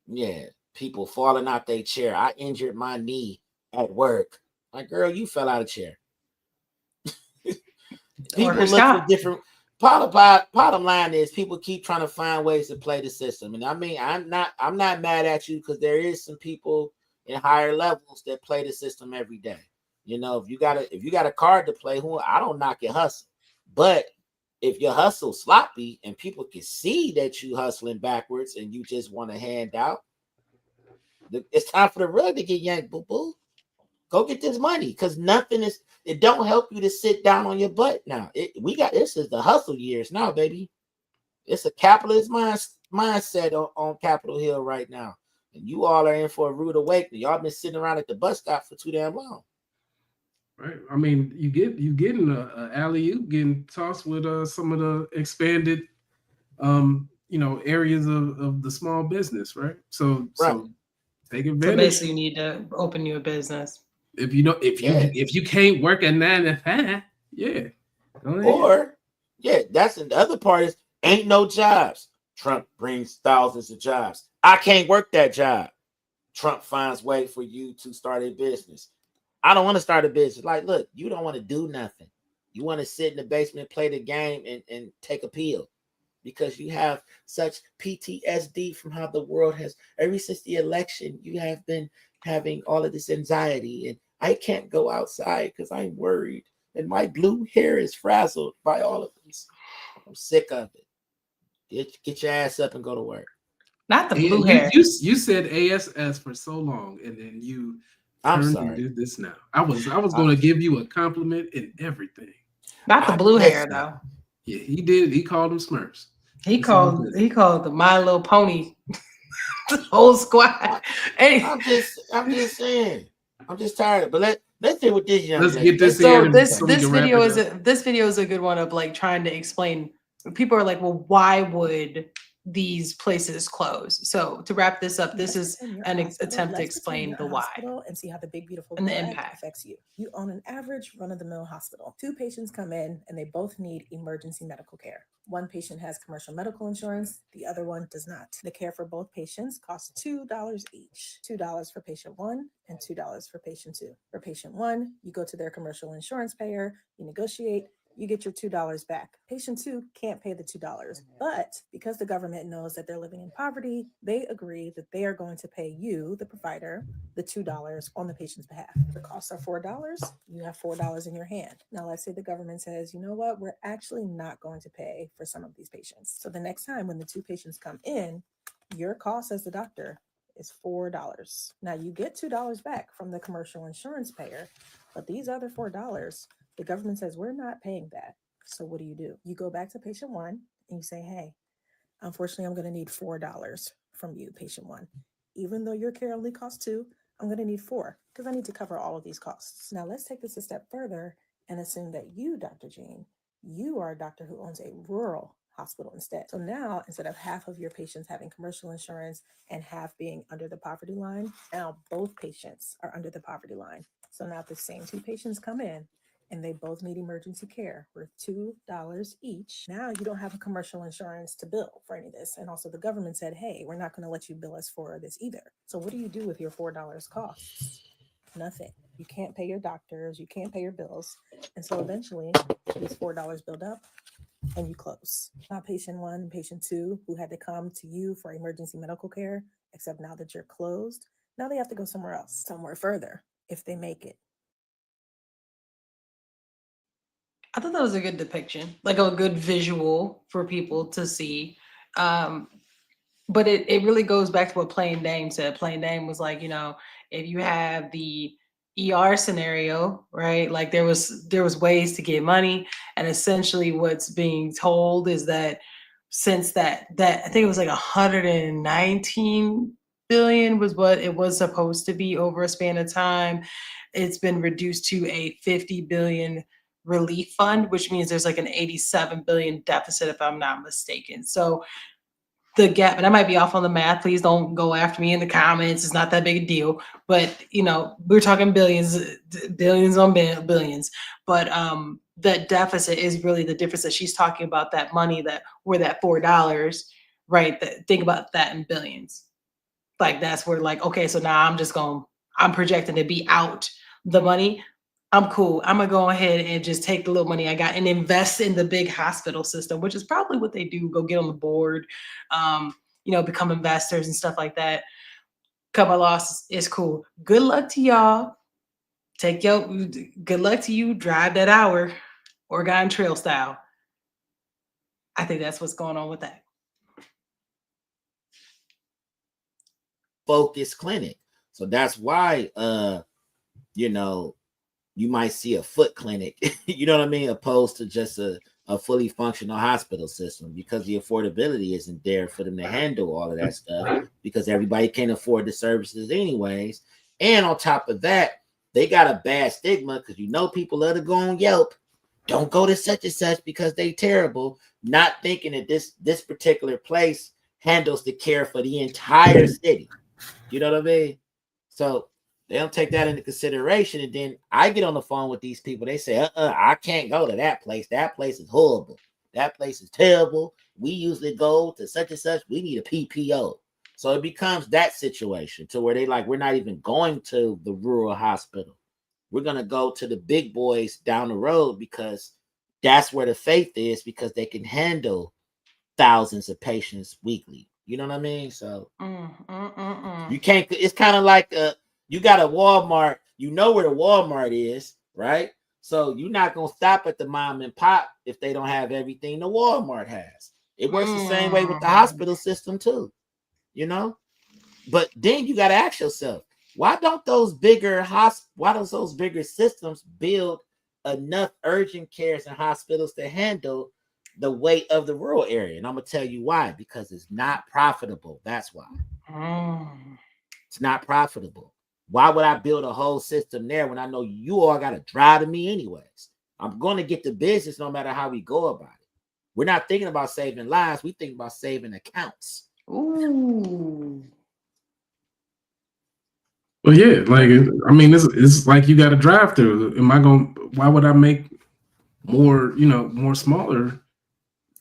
Yeah, people falling out their chair. I injured my knee at work. Like, girl, you fell out of chair. People look for different. Bottom line is people keep trying to find ways to play the system, and I mean, I'm not mad at you because there is some people in higher levels that play the system every day. You know, if you got a card to play, I don't knock your hustle, but if your hustle sloppy and people can see that you hustling backwards and you just want to hand out, it's time for the rug to get yanked, boo boo. Go get this money because it don't help you to sit down on your butt now. This is the hustle years now, baby. It's a capitalist mindset on Capitol Hill right now. And you all are in for a rude awakening. Y'all been sitting around at the bus stop for too damn long. Right. I mean, you getting a alley-oop getting tossed with some of the expanded areas of the small business, right? So take advantage. So basically you need to open your business. If you can't work at 9 to 5, yeah. Go ahead. Or that's the other part is ain't no jobs. Trump brings thousands of jobs. I can't work that job. Trump finds way for you to start a business. I don't want to start a business. Like, look, you don't want to do nothing. You want to sit in the basement, play the game, and take a pill because you have such PTSD from how the world has, ever since the election, you have been having all of this anxiety. And I can't go outside because I'm worried. And my blue hair is frazzled by all of this. I'm sick of it. Get your ass up and go to work. Not the blue hair. You said ASS for so long, and then you turned and did this now. I was going to give you a compliment in everything. Not the blue hair though. Yeah, he did. He called them Smurfs. He called the My Little Pony the whole squad. I'm just saying. I'm just tired. But let's see what this young. Let's get this so here. This video is a good one of like trying to explain. People are like, well, why would these places close? So to wrap this up, this is an attempt to explain the why and see how the big beautiful and the impact affects you. You own an average run-of-the-mill hospital. 2 patients come in and they both need emergency medical care. One patient has commercial medical insurance, the other one does not. The care for both patients costs $2 each. $2 for patient 1 and $2 for patient 2. For patient 1, you go to their commercial insurance payer, you negotiate, you get your $2 back. Patient 2 can't pay the $2, but because the government knows that they're living in poverty, they agree that they are going to pay you, the provider, the $2 on the patient's behalf. The costs are $4. You have $4 in your hand. Now, let's say the government says, you know what, we're actually not going to pay for some of these patients. So the next time when the 2 patients come in, your cost as the doctor is $4. Now you get $2 back from the commercial insurance payer, but these other $4, the government says we're not paying that. So what do? You go back to patient 1 and you say, hey, unfortunately, I'm going to need $4 from you, patient 1. Even though your care only costs $2, I'm going to need $4 because I need to cover all of these costs. Now let's take this a step further and assume that you, Dr. Jean, you are a doctor who owns a rural hospital instead. So now, instead of half of your patients having commercial insurance and half being under the poverty line, now both patients are under the poverty line. So now the same 2 patients come in and they both need emergency care worth $2 each. Now you don't have a commercial insurance to bill for any of this. And also the government said, hey, we're not going to let you bill us for this either. So what do you do with your $4 costs? Nothing. You can't pay your doctors, you can't pay your bills. And so eventually these $4 build up and you close. Not patient 1 and patient 2 who had to come to you for emergency medical care, except now that you're closed, now they have to go somewhere else, somewhere further if they make it. I thought that was a good depiction, like a good visual for people to see. But it really goes back to what Plain Dame said. Plain Dame was like, if you have the ER scenario, right? Like there was ways to get money, and essentially what's being told is that since that I think it was like 119 billion was what it was supposed to be over a span of time, it's been reduced to a 50 billion relief fund, which means there's like an 87 billion deficit if I'm not mistaken. So the gap, and I might be off on the math, please don't go after me in the comments, it's not that big a deal, but we're talking billions on billions, but the deficit is really the difference that she's talking about, that money that where that $4, right, think about that in billions. Like that's where like, okay, so now I'm projecting to be out the money. I'm cool. I'm gonna go ahead and just take the little money I got and invest in the big hospital system, which is probably what they do. Go get on the board, become investors and stuff like that. Cut my losses. It's cool. Good luck to y'all. Good luck to you. Drive that hour, Oregon Trail style. I think that's what's going on with that. Focus clinic. So that's why, you might see a foot clinic, you know what I mean, opposed to just a fully functional hospital system, because the affordability isn't there for them to handle all of that stuff, because everybody can't afford the services anyways. And on top of that, they got a bad stigma because people love to go on Yelp. Don't go to such and such because they terrible, not thinking that this particular place handles the care for the entire city. You know what I mean? So they don't take that into consideration. And then I get on the phone with these people. They say, I can't go to that place. That place is horrible. That place is terrible. We usually go to such and such. We need a PPO. So it becomes that situation to where they like, we're not even going to the rural hospital. We're going to go to the big boys down the road because that's where the faith is, because they can handle thousands of patients weekly. You know what I mean? So you can't, it's kind of like you got a Walmart, where the Walmart is, right? So you're not going to stop at the mom and pop if they don't have everything the Walmart has. It works the same way with the hospital system too, But then you got to ask yourself, why don't those bigger systems build enough urgent cares and hospitals to handle the weight of the rural area? And I'm going to tell you why, because it's not profitable. That's why. It's not profitable. Why would I build a whole system there when I know you all got to drive to me anyways? I'm going to get the business no matter how we go about it. We're not thinking about saving lives. We think about saving accounts. Ooh. Well, yeah, like, it's like you got to drive through. Why would I make more smaller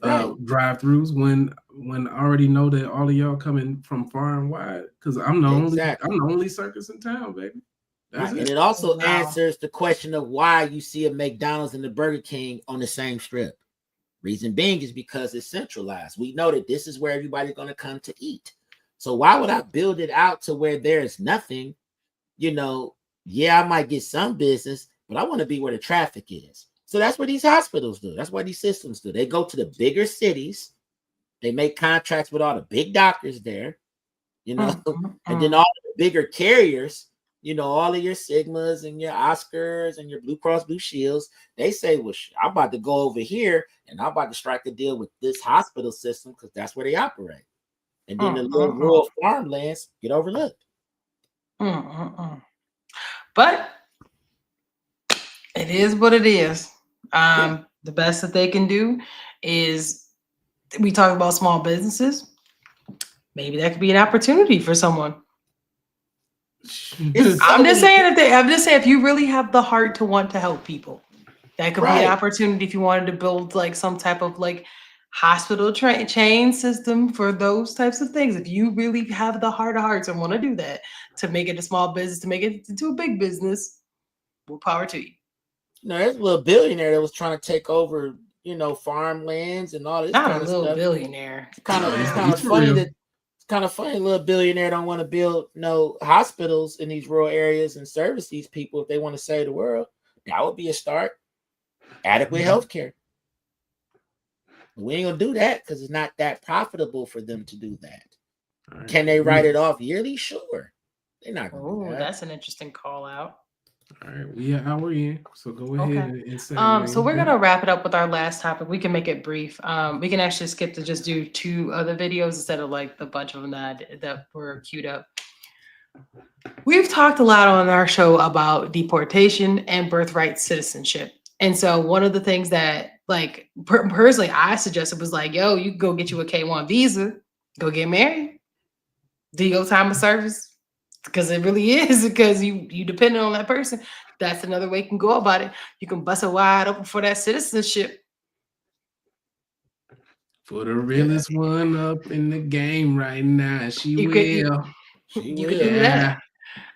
drive-throughs when I already know that all of y'all coming from far and wide? Because I'm the only circus in town, baby. That's And it. it also Wow. answers the question of why you see a McDonald's and the Burger King on the same strip. Reason being is because it's centralized. We know that this is where everybody's going to come to eat. So why would I build it out to where there's nothing? You know, yeah, I might get some business, but I want to be where the traffic is. So that's what these hospitals do. That's what these systems do. They go to the bigger cities. They make contracts with all the big doctors there, you know, and then all the bigger carriers, you know, all of your Sigmas and your Oscars and your Blue Cross Blue Shields, they say, well, I'm about to go over here and I'm about to strike a deal with this hospital system because that's where they operate. And then the little rural farmlands get overlooked. But it is what it is. The best that they can do is, we talk about small businesses. Maybe that could be an opportunity for someone. I'm just saying if you really have the heart to want to help people, that could be an opportunity if you wanted to build like some type of like hospital chain system for those types of things. If you really have the heart of hearts and want to do that, to make it a small business, to make it into a big business, more power to you. You know, there's a little billionaire that was trying to take over, you know, farmlands and all this Not kind a of little stuff. billionaire. It's kind of funny that a little billionaire don't want to build no hospitals in these rural areas and service these people if they want to save the world. That would be a start. Adequate health care. We ain't gonna do that because it's not that profitable for them to do that. Right. Can they write it off yearly? Sure. They're not gonna do that. That's an interesting call out. All right, we are hour in, so go ahead and say. So we're gonna wrap it up with our last topic. We can make it brief. We can actually skip to just do 2 other videos instead of like the bunch of them that were queued up. We've talked a lot on our show about deportation and birthright citizenship. And so one of the things that like personally I suggested was like, yo, you can go get you a K-1 visa, go get married, do your time of service. Because it really is, because you depending on that person. That's another way you can go about it. You can bust it wide open for that citizenship. For the realest one up in the game right now, she will. You could do that.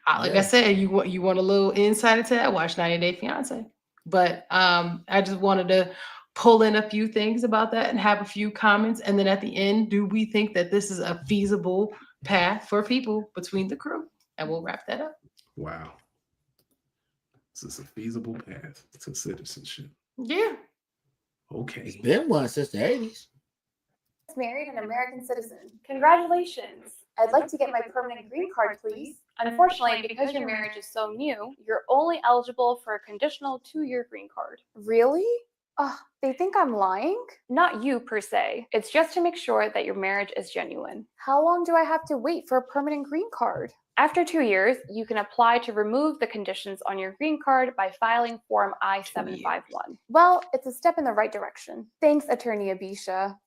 Like I said, you want a little insight into that, watch 90 Day Fiance. But I just wanted to pull in a few things about that and have a few comments. And then at the end, do we think that this is a feasible path for people between the crew? And we'll wrap that up. Wow. This is a feasible path to citizenship. Yeah. Okay. It's been one since the 80s. Married an American citizen. Congratulations. I'd like to get my permanent green card, please. Unfortunately, because your marriage is so new, you're only eligible for a conditional 2-year green card. Really? They think I'm lying? Not you per se. It's just to make sure that your marriage is genuine. How long do I have to wait for a permanent green card? After 2 years, you can apply to remove the conditions on your green card by filing Form I-751. Well, it's a step in the right direction. Thanks, Attorney Abisha.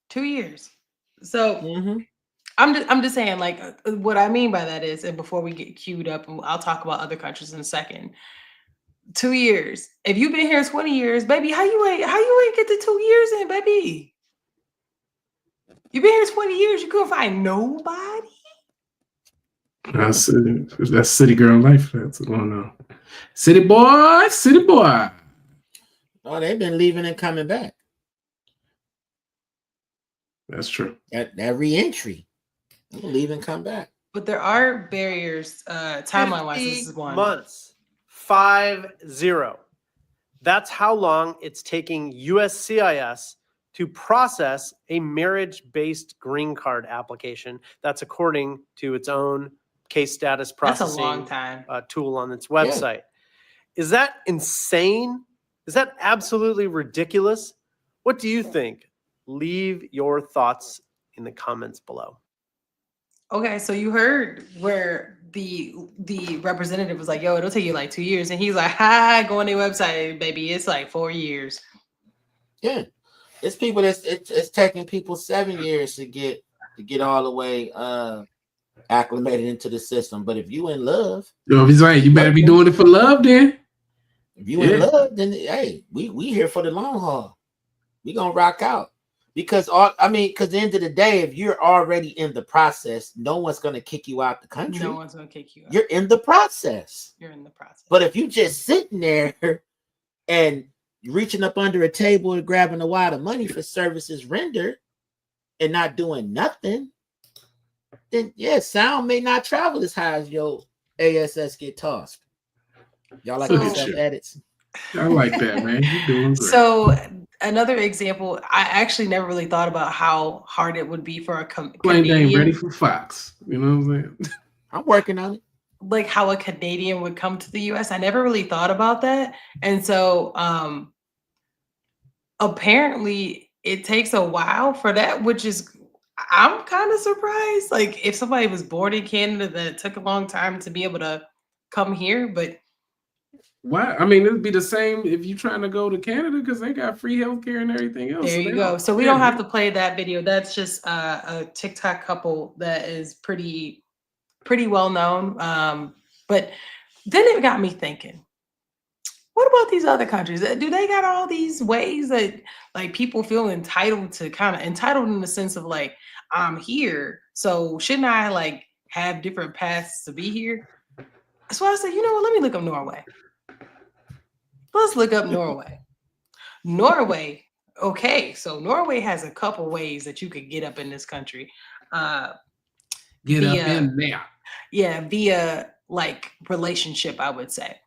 2 years. So I'm just saying, like, what I mean by that is, and before we get queued up, and I'll talk about other countries in a second. 2 years. If you've been here 20 years, baby, how you ain't get the 2 years in, baby? You've been here 20 years, you couldn't find nobody. That's city girl life. That's going on. City boy, city boy. Oh, they've been leaving and coming back. That's true. That re-entry. They'll leave and come back. But there are barriers, timeline-wise. This is one. Months. 50. That's how long it's taking USCIS to process a marriage-based green card application. That's according to its own case status processing That's a long time. Tool on its website. Yeah. Is that insane? Is that absolutely ridiculous? What do you think? Leave your thoughts in the comments below. Okay, so you heard where the representative was like, yo, it'll take you like 2 years. And he's like, go on their website, baby. It's like 4 years. Yeah. It's people it's taking people 7 years to get all the way acclimated into the system. But if you in love, if he's right, you better be doing it for love then. If you in love, then hey, we here for the long haul. We gonna rock out. Because because at the end of the day, if you're already in the process, no one's gonna kick you out the country. No one's gonna kick you out. You're in the process. You're in the process. But if you just sitting there and reaching up under a table and grabbing a wad of money for services rendered and not doing nothing, then yeah, sound may not travel as high as your ASS get tossed. Y'all like the stuff edits? I like that, man. You're doing great. So another example, I actually never really thought about how hard it would be for a Plain Canadian. Dane ready for Fox. You know what I'm saying? I'm working on it. Like how a Canadian would come to the US. I never really thought about that. And so apparently it takes a while for that, which is, I'm kind of surprised. Like if somebody was born in Canada, that it took a long time to be able to come here, but why? I mean, it'd be the same if you're trying to go to Canada because they got free healthcare and everything else. there you go. So we don't have to play that video. That's just a TikTok couple that is pretty well known. But then it got me thinking, what about these other countries? Do they got all these ways that like people feel entitled to, kind of entitled in the sense of like, I'm here, so shouldn't I like have different paths to be here? So I said, you know what, let me look up Norway. Let's look up Norway. Norway, okay, so Norway has a couple ways that you could get up in this country. Get up in there. Yeah, via like relationship, I would say.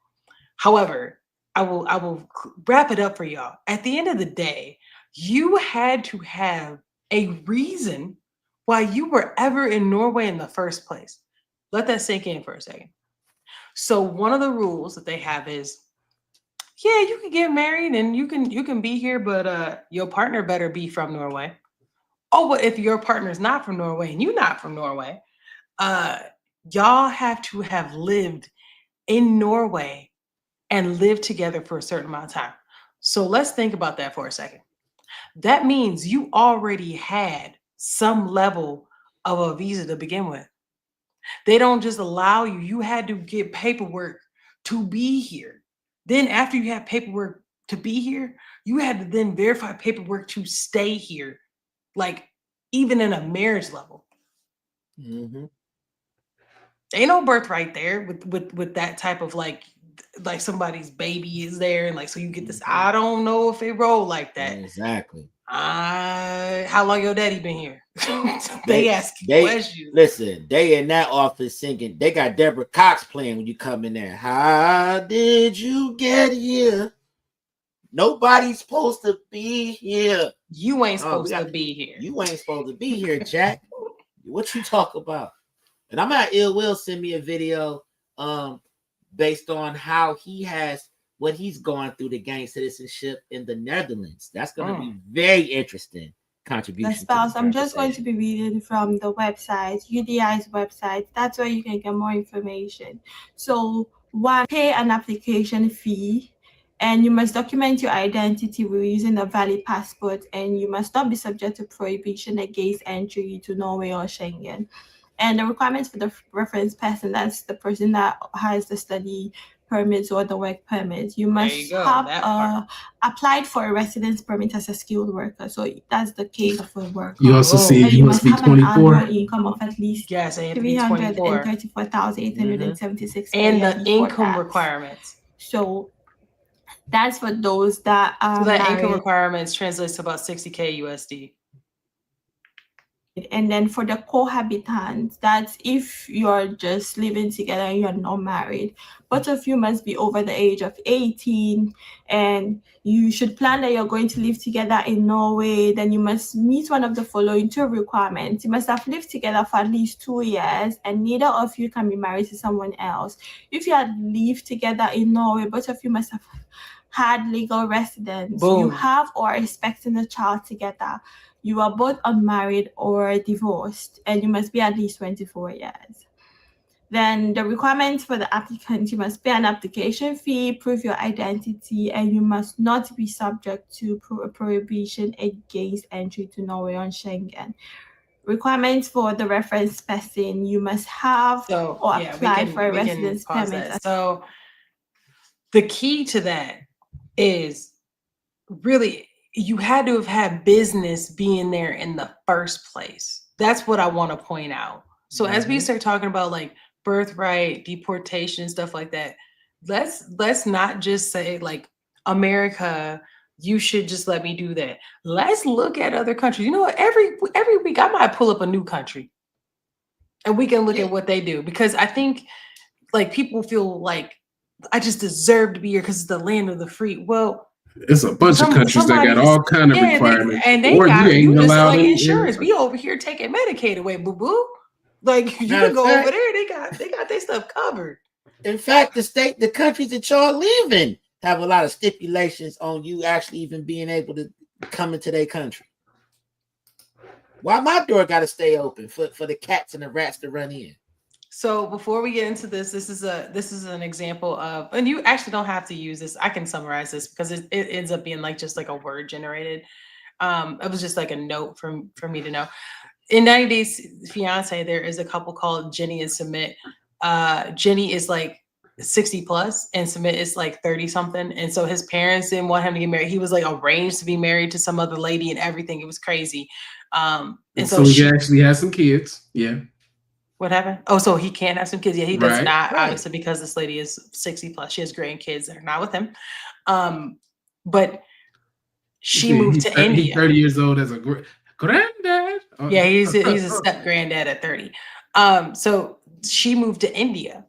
However, I will wrap it up for y'all. At the end of the day, you had to have a reason why you were ever in Norway in the first place. Let that sink in for a second. So one of the rules that they have is, yeah, you can get married and you can be here, but your partner better be from Norway. Oh, but if your partner's not from Norway and you're not from Norway, y'all have to have lived in Norway and lived together for a certain amount of time. So let's think about that for a second. That means you already had some level of a visa to begin with. They don't just allow you. You had to get paperwork to be here. Then after you had paperwork to be here, you had to then verify paperwork to stay here, like even in a marriage level. Mm-hmm. Ain't no birthright there with that type of like somebody's baby is there and like so you get this. I don't know if it roll like that. Exactly. How long your daddy been here? they ask questions. Listen, they in that office singing. They got Deborah Cox playing when you come in there. How did you get here? Nobody's supposed to be here. You ain't supposed to be here. You ain't supposed to be here, Jack. What you talk about? And I'm at Ill Will send me a video based on how he has what he's going through to gain citizenship in the Netherlands. That's going to be very interesting contribution. The spouse, I'm just going to be reading from the website, UDI's website. That's where you can get more information. So one, pay an application fee, and you must document your identity using a valid passport, and you must not be subject to prohibition against entry to Norway or Schengen. And the requirements for the reference person, that's the person that has the study permits or the work permits. You must have applied for a residence permit as a skilled worker. So that's the case of a worker. You also see you must be 24. An annual income of at least 334,876. And the income requirements. So that's for those that so that income requirements translates to about 60K USD. And then for the cohabitants, that's if you're just living together and you're not married. Both of you must be over the age of 18, and you should plan that you're going to live together in Norway. Then you must meet one of the following two requirements. You must have lived together for at least 2 years, and neither of you can be married to someone else. If you had lived together in Norway, both of you must have had legal residence. Boom. You have or are expecting a child together. You are both unmarried or divorced, and you must be at least 24 years. Then the requirements for the applicant, you must pay an application fee, prove your identity, and you must not be subject to prohibition against entry to Norway or Schengen. Requirements for the reference person, you must have apply for a residence permit. So the key to that is really, you had to have had business being there in the first place. That's what I want to point out. So as we start talking about like birthright, deportation, stuff like that, let's not just say like America, you should just let me do that. Let's look at other countries. You know what? Every week I might pull up a new country and we can look at what they do, because I think like people feel like I just deserve to be here because it's the land of the free. Well, it's a bunch of countries that got all kind of requirements, they or got you ain't just allowed like in. insurance. We over here taking Medicaid away, boo boo. Like you can go over there. They got their stuff covered. In fact, the countries that y'all live in have a lot of stipulations on you actually even being able to come into their country. Why my door got to stay open for the cats and the rats to run in? So before we get into this is an example of, and you actually don't have to use this. I can summarize this because it ends up being like just like a word generated. It was just like a note for me to know. In 90 Days Fiance, there is a couple called Jenny and Submit. Jenny is like 60 plus and Submit is like 30 something. And so his parents didn't want him to get married. He was like arranged to be married to some other lady and everything. It was crazy. And so he actually has some kids. Yeah. What happened? Oh, so he can't have some kids. Yeah, he does not, Right. obviously, because this lady is 60 plus. She has grandkids that are not with him. But she moved to India. He's 30 years old as a granddad. Yeah, he's a step granddad at 30. So she moved to India,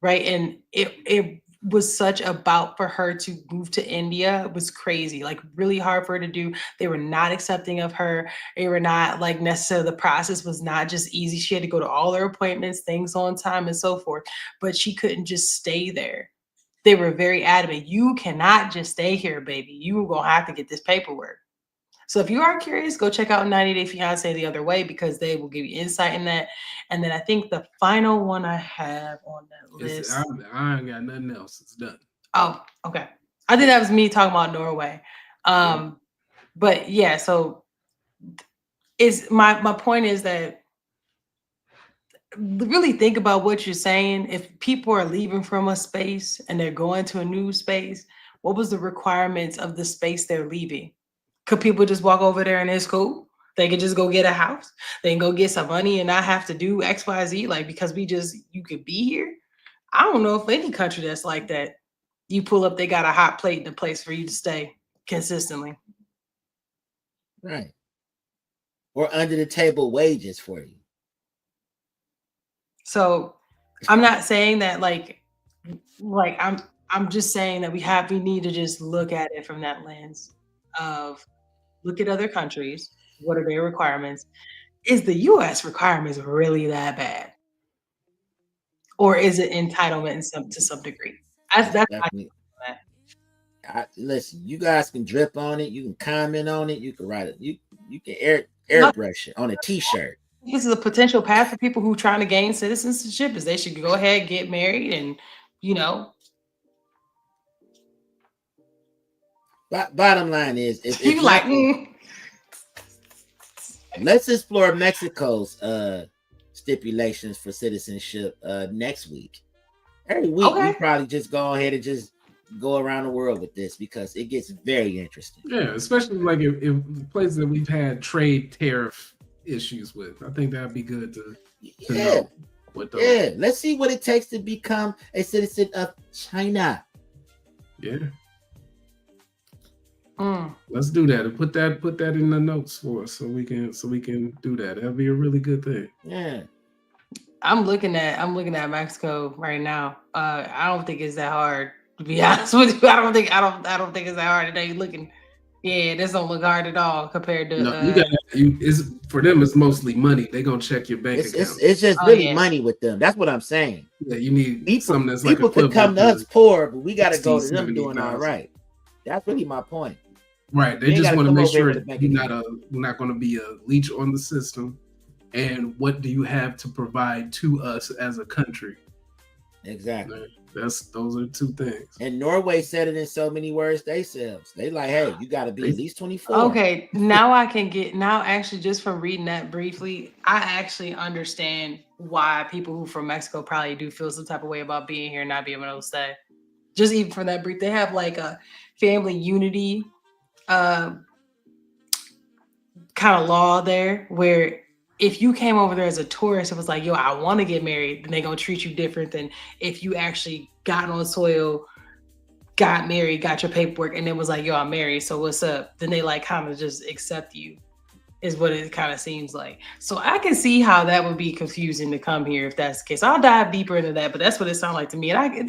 right? And it was such a bout for her to move to India. It was crazy, like really hard for her to do. They were not accepting of her. They were not like necessarily, the process was not just easy. She had to go to all her appointments, things on time and so forth, but she couldn't just stay there. They were very adamant. You cannot just stay here, baby. You gonna have to get this paperwork. So if you are curious, go check out 90 Day Fiance the other way, because they will give you insight in that. And then I think the final one I have on that list. I ain't got nothing else. It's done. Oh, okay. I think that was me talking about Norway. But yeah, so is my point is that really think about what you're saying. If people are leaving from a space and they're going to a new space, what was the requirements of the space they're leaving? Could people just walk over there and it's cool? They could just go get a house. They can go get some money and not have to do X, Y, Z, like because you could be here. I don't know if any country that's like that. You pull up, they got a hot plate in a place for you to stay consistently. Right. Or under the table wages for you. So I'm not saying that like I'm just saying that we need to just look at it from that lens of look at other countries. What are their requirements? Is the US requirements really that bad? Or is it entitlement to some degree? That's listen, you guys can drip on it, you can comment on it, you can write it, you can airbrush it on a t-shirt. This is a potential path for people who are trying to gain citizenship, is they should go ahead, get married, and Bottom line is, you like let's explore Mexico's stipulations for citizenship next week. Every week we probably just go ahead and just go around the world with this because it gets very interesting. Yeah, especially like if places that we've had trade tariff issues with. I think that'd be good to know what those. Yeah, let's see what it takes to become a citizen of China. Yeah. Let's do that and put that in the notes for us so we can do that. That'd be a really good thing. Yeah. I'm looking at Mexico right now. I don't think it's that hard, to be honest with you. I don't think it's that hard today. Looking, this don't look hard at all compared to. No, it's for them. It's mostly money. They gonna check your bank account. It's just really money with them. That's what I'm saying. Yeah, you need something that's people like could come to us poor, but we got to go to them doing all right. That's really my point. Right. They just want to make sure you're not going to be a leech on the system. And what do you have to provide to us as a country? Exactly. Those are two things. And Norway said it in so many words themselves. They like, hey, you got to be at least 24. Okay, now actually just from reading that briefly, I actually understand why people who from Mexico probably do feel some type of way about being here and not being able to stay. Just even from that brief, they have like a family unity kind of law there where if you came over there as a tourist, it was like, yo, I want to get married, then they're going to treat you different than if you actually got on soil, got married, got your paperwork, and then was like, yo, I'm married, so what's up? Then they like kind of just accept you, is what it kind of seems like. So I can see how that would be confusing to come here if that's the case. I'll dive deeper into that, but that's what it sounds like to me. And I can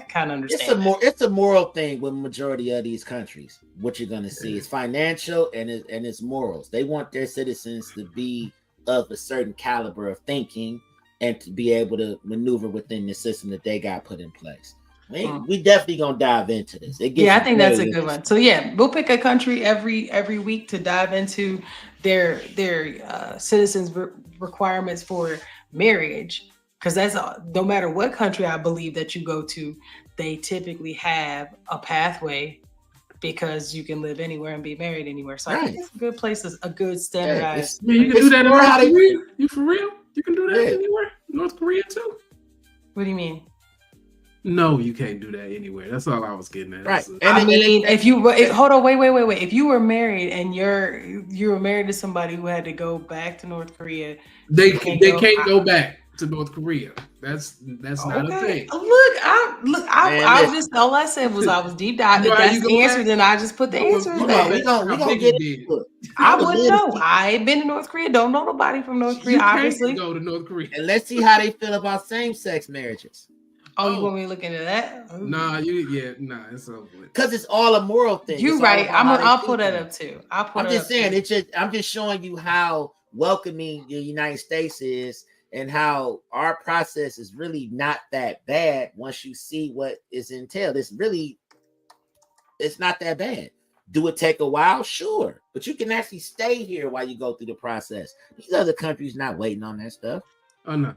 kind of understand. It's a moral thing with majority of these countries. What you're gonna see is financial and it's morals. They want their citizens to be of a certain caliber of thinking and to be able to maneuver within the system that they got put in place. We definitely gonna dive into this. I think that's a good one. So yeah, we'll pick a country every week to dive into their citizens requirements for marriage, because that's no matter what country I believe that you go to, they typically have a pathway because you can live anywhere and be married anywhere. So I think it's a good place, a good standardized. You can do that in North Korea. You for real? You can do that anywhere. North Korea too. What do you mean? No, you can't do that anywhere. That's all I was getting at. Right. I mean, hold on, wait. If you were married and you were married to somebody who had to go back to North Korea, they can't go back to North Korea. That's not a thing. I was just all I said was I was deep diving. If that's the answer, then I just put the answer. We gonna get into it. I wouldn't know. I ain't been to North Korea. Don't know nobody from North Korea. Obviously, go to North Korea. And let's see how they feel about same-sex marriages. Oh, you want me to look into that? Nah, it's over. Because it's all a moral thing. You're right. I'll pull that up too. I'm just showing you how welcoming the United States is and how our process is really not that bad once you see what is entailed. It's not that bad. Do it take a while? Sure. But you can actually stay here while you go through the process. These other countries not waiting on that stuff. Oh no.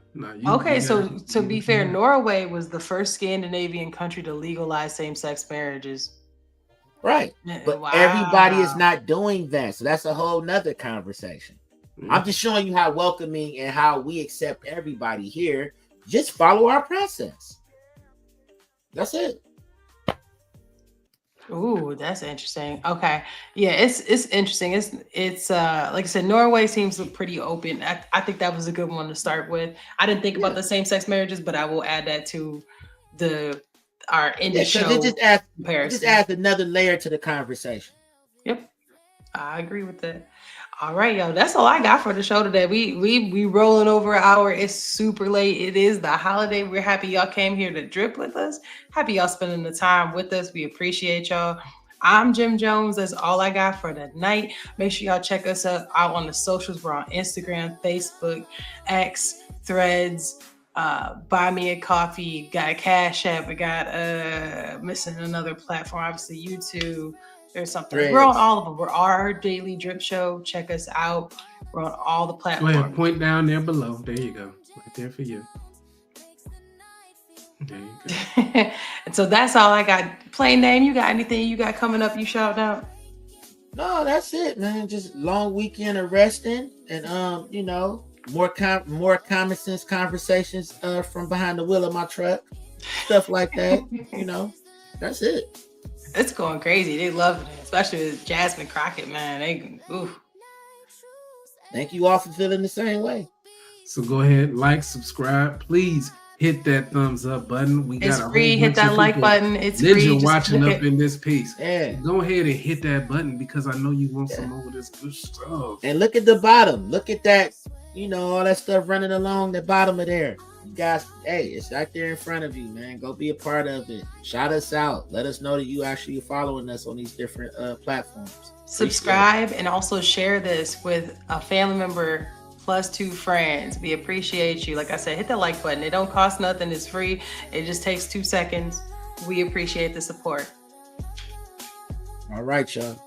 So to be fair, Norway was the first Scandinavian country to legalize same-sex marriages. Right. But everybody is not doing that. So that's a whole nother conversation. I'm just showing you how welcoming and how we accept everybody here. Just follow our process. That's it. Ooh, that's interesting. Okay. Yeah, it's interesting. It's like I said, Norway seems pretty open. I think that was a good one to start with. I didn't think about the same-sex marriages, but I will add that to our show. It just adds another layer to the conversation. Yep. I agree with that. All right, yo, that's all I got for the show today. We rolling over an hour. It's super late. It is the holiday. We're happy y'all came here to drip with us. Happy y'all spending the time with us. We appreciate y'all. I'm Jim Jones. That's all I got for the night. Make sure y'all check us out on the socials. We're on Instagram, Facebook, X, Threads, Buy Me a Coffee. Got a Cash App. We got missing another platform, obviously YouTube. There's something. We're on all of them. We're our Daily Drip Show. Check us out. We're on all the platforms. Go ahead, point down there below. There you go. Right there for you. There you go. And so that's all I got. Plain name, you got anything you got coming up you shout out? No, that's it, man. Just long weekend of resting and more common sense conversations from behind the wheel of my truck. Stuff like that. That's it. It's going crazy. They love it, especially with Jasmine Crockett, man. Thank you all for feeling the same way. So go ahead, like, subscribe. Please hit that thumbs up button. It's free. Hit that like button. It's free. Ninja watching up in this piece. Yeah. Go ahead and hit that button because I know you want some more of this good stuff. And look at the bottom. Look at that. All that stuff running along the bottom of there. You guys, it's right there in front of you, man. Go be a part of it. Shout us out. Let us know that you actually following us on these different platforms. Subscribe and also share this with a family member plus 2 friends. We appreciate you. Like I said, hit the like button. It don't cost nothing. It's free. It just takes 2 seconds. We appreciate the support. All right, y'all.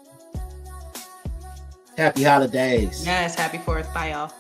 Happy holidays. Yes, happy 4th. Bye, y'all.